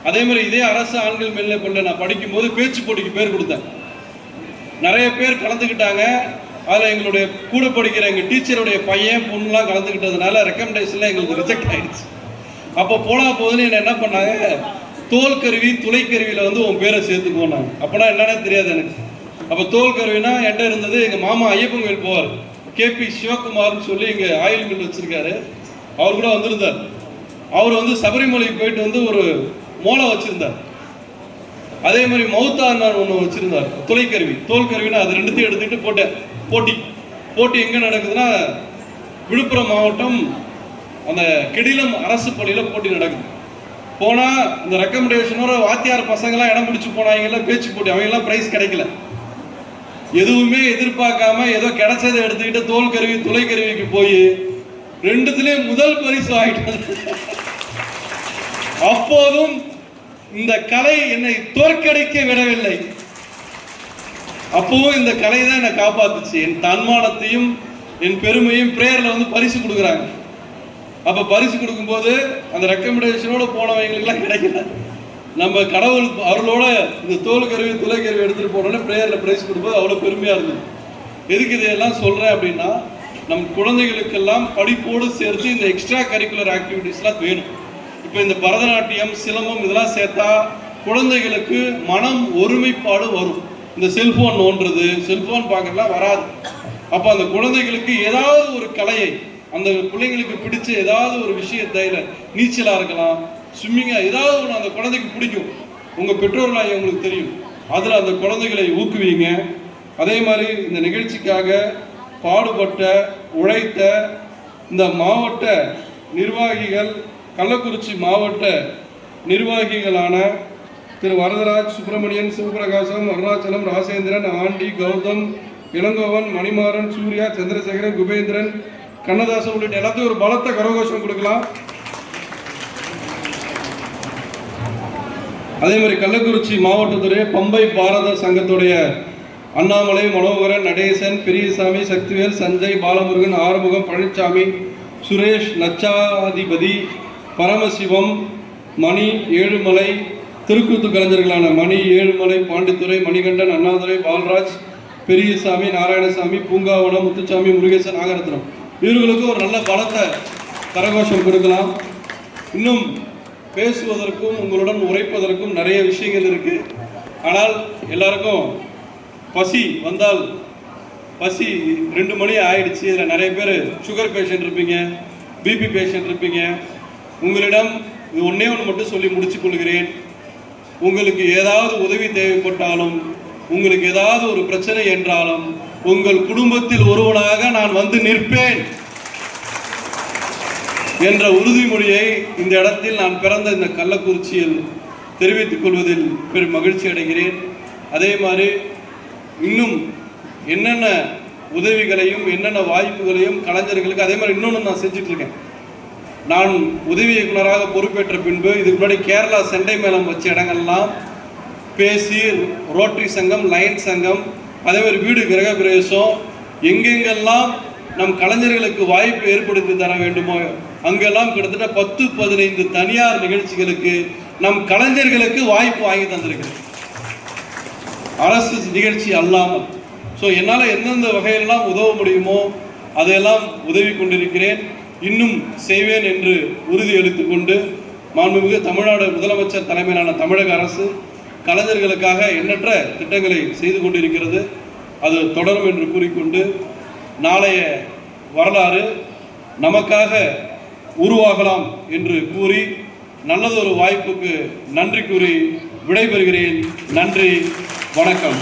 அதே மாதிரி இதே அரசு ஆண்கள் மேல்நிலைப் பள்ளியில் நான் படிக்கும்போது பேச்சு போட்டிக்கு பேர் கொடுத்தேன். நிறைய பேர் கலந்துக்கிட்டாங்க. அதில் எங்களுடைய கூட படிக்கிற எங்கள் டீச்சருடைய பையன் பொண்ணுலாம் கலந்துக்கிட்டதுனால ரெக்கமெண்டேஷன்லாம் எங்களுக்கு ரிஜெக்ட் ஆகிடுச்சு. அப்போ போனால் போதுன்னு என்ன பண்ணாங்க, தோல் கருவி துளை கருவியில் வந்து உன் பேரை சேர்த்துக்குவோம். அப்போனா என்னன்னே தெரியாது எனக்கு. அப்போ தோல் கருவினா என்கிட்ட இருந்தது எங்கள் மாமா ஐயப்பன் கோயில் போவார், KP சிவகுமார்னு சொல்லி இங்கே ஆயில் மில் வச்சுருக்காரு, அவர் கூட வந்திருந்தார். அவர் வந்து சபரிமலைக்கு போயிட்டு வந்து ஒரு மோளை வச்சுருந்தார். அதே மாதிரி மௌத்தார் ஒன்று வச்சுருந்தார், துளைக்கருவி தோல் கருவினா அது ரெண்டுத்தையும் எடுத்துக்கிட்டு போட்டேன். போட்டி எங்கே நடக்குதுன்னா விழுப்புரம் மாவட்டம் அந்த கெடிலம் அரசு பள்ளியில் போட்டி நடக்குது. போனால் இந்த ரெக்கமெண்டேஷனோட வாத்தியார் பசங்களாம் இடம் பிடிச்சி போனாங்கல்ல, பேச்சு போட்டி, அவங்கெல்லாம் ப்ரைஸ் கிடைக்கல. எதுவுமே எதிர்பார்க்காம ஏதோ கிடைச்சதை எடுத்துக்கிட்டு தோல் கருவி துளை கருவிக்கு போய் ரெண்டுத்திலையும் முதல் பரிசு ஆகிட்டது. அப்போதும் இந்த கலை என்னை தோற்கடிக்க விடவில்லை. அப்பவும் இந்த கலை தான் என்னை காப்பாத்துச்சு. என் தன்மானத்தையும் என் பெருமையும் பிரேயர்ல வந்து பரிசு கொடுக்குறாங்க. அப்ப பரிசு கொடுக்கும்போது அந்த ரெக்கமெண்டேஷனோட போனவங்களுக்குலாம் கிடைக்கல. நம்ம கடவுள் அவர்களோட இந்த தோல் கருவி துளை கருவி எடுத்துட்டு போனோன்னே பிரேயர்ல பிரைஸ் கொடுக்கும்போது அவ்வளவு பெருமையா இருந்தது. எதுக்கு இதையெல்லாம் சொல்றேன் அப்படின்னா, நம் குழந்தைகளுக்கெல்லாம் படிப்போடு சேர்த்து இந்த எக்ஸ்ட்ரா கரிக்குலர் ஆக்டிவிட்டிஸ்லாம் வேணும். இப்போ இந்த பரதநாட்டியம், சிலம்பம் இதெல்லாம் சேர்த்தா குழந்தைகளுக்கு மனம் ஒருமைப்பாடு வரும். இந்த செல்போன் நோன்றது, செல்போன் பார்க்கறதுலாம் வராது. அப்போ அந்த குழந்தைகளுக்கு ஏதாவது ஒரு கலையை, அந்த பிள்ளைங்களுக்கு பிடிச்ச ஏதாவது ஒரு விஷயத்தை, நீச்சலா இருக்கலாம், ஸ்விம்மிங்கா, ஏதாவது ஒன்று அந்த குழந்தைக்கு பிடிக்கும். உங்கள் பெற்றோர்களாக உங்களுக்கு தெரியும். அதில் அந்த குழந்தைகளை ஊக்குவீங்க. அதே மாதிரி இந்த நிகழ்ச்சிக்காக பாடுபட்ட உழைத்த இந்த மாவட்ட நிர்வாகிகள், கள்ளக்குறிச்சி மாவட்ட நிர்வாகிகளான திரு வரதராஜ், சுப்பிரமணியன், சிவபிரகாசம், அருணாச்சலம், ராசேந்திரன், ஆண்டி, கௌதம், இளங்கோவன், மணிமாறன், சூர்யா, சந்திரசேகரன், குபேந்திரன், கண்ணதாசன் உள்ளிட்ட எல்லாத்தையும் ஒரு பலத்த கரகோஷம் கொடுக்கலாம். அதே மாதிரி கள்ளக்குறிச்சி மாவட்டத்துடைய பம்பை பாரத சங்கத்துடைய அண்ணாமலை, மனோகரன், நடேசன், பெரியசாமி, சக்திவேல், சஞ்சய், பாலமுருகன், ஆறுமுகம், பழனிசாமி, சுரேஷ், நச்சாதிபதி, பரமசிவம், மணி, ஏழுமலை, திருக்கூத்து கலைஞர்களான மணி, ஏழுமலை, பாண்டித்துறை, மணிகண்டன், அண்ணாதுரை, பால்ராஜ், பெரியசாமி, நாராயணசாமி, பூங்காவனம், முத்துசாமி, முருகேசன், நாகரத்னம், இவர்களுக்கு ஒரு நல்ல பலத்தை கரகோஷம் கொடுக்கலாம். இன்னும் பேசுவதற்கும் உங்களுடன் உரைப்பதற்கும் நிறைய விஷயங்கள் இருக்கு. ஆனால் எல்லாருக்கும் பசி வந்தால், பசி 2 மணி ஆயிடுச்சு. இதில் நிறைய பேர் சுகர் பேஷண்ட் இருப்பீங்க, பிபி பேஷண்ட் இருப்பீங்க. உங்களிடம் இது ஒன்றே ஒன்று மட்டும் சொல்லி முடிச்சுக் கொள்கிறேன். உங்களுக்கு ஏதாவது உதவி தேவைப்பட்டாலும், உங்களுக்கு ஏதாவது ஒரு பிரச்சனை என்றாலும், உங்கள் குடும்பத்தில் ஒருவனாக நான் வந்து நிற்பேன் என்ற உறுதிமொழியை இந்த இடத்தில் நான் பிறந்த இந்த கள்ளக்குறிச்சியில் தெரிவித்துக் கொள்வதில் பெரும் மகிழ்ச்சி அடைகிறேன். அதே மாதிரி இன்னும் என்னென்ன உதவிகளையும் என்னென்ன வாய்ப்புகளையும் கலைஞர்களுக்கு, அதே மாதிரி இன்னொன்று நான் செஞ்சுட்டு இருக்கேன். நான் உதவி இயக்குநராக பொறுப்பேற்ற பின்பு இதுக்கு முன்னாடி கேரளா செண்டை மேளம் வச்ச இடங்கள்லாம் பேசி, ரோட்டரி சங்கம், லயன் சங்கம், அதே மாதிரி வீடு கிரக பிரவேசம், எங்கெங்கெல்லாம் நம் கலைஞர்களுக்கு வாய்ப்பு ஏற்படுத்தி தர வேண்டுமோ அங்கெல்லாம் கிட்டத்தட்ட 10-15 தனியார் நிகழ்ச்சிகளுக்கு நம் கலைஞர்களுக்கு வாய்ப்பு வாங்கி தந்திருக்கிறேன், அரசு நிகழ்ச்சி அல்லாமல். ஸோ என்னால் எந்தெந்த வகையிலெல்லாம் உதவ முடியுமோ அதையெல்லாம் உதவி கொண்டிருக்கிறேன். இன்னும் செய்வேன் என்று உறுதி அளித்துக்கொண்டு, மாண்புமிகு தமிழ்நாடு முதலமைச்சர் தலைமையிலான தமிழக அரசு கலைஞர்களுக்காக எண்ணற்ற திட்டங்களை செய்து கொண்டிருக்கிறது. அது தொடரும் என்று கூறிக்கொண்டு, நாளைய வரலாறு நமக்காக உருவாகலாம் என்று கூறி, நல்லதொரு வாய்ப்புக்கு நன்றி கூறி விடைபெறுகிறேன். நன்றி, வணக்கம்.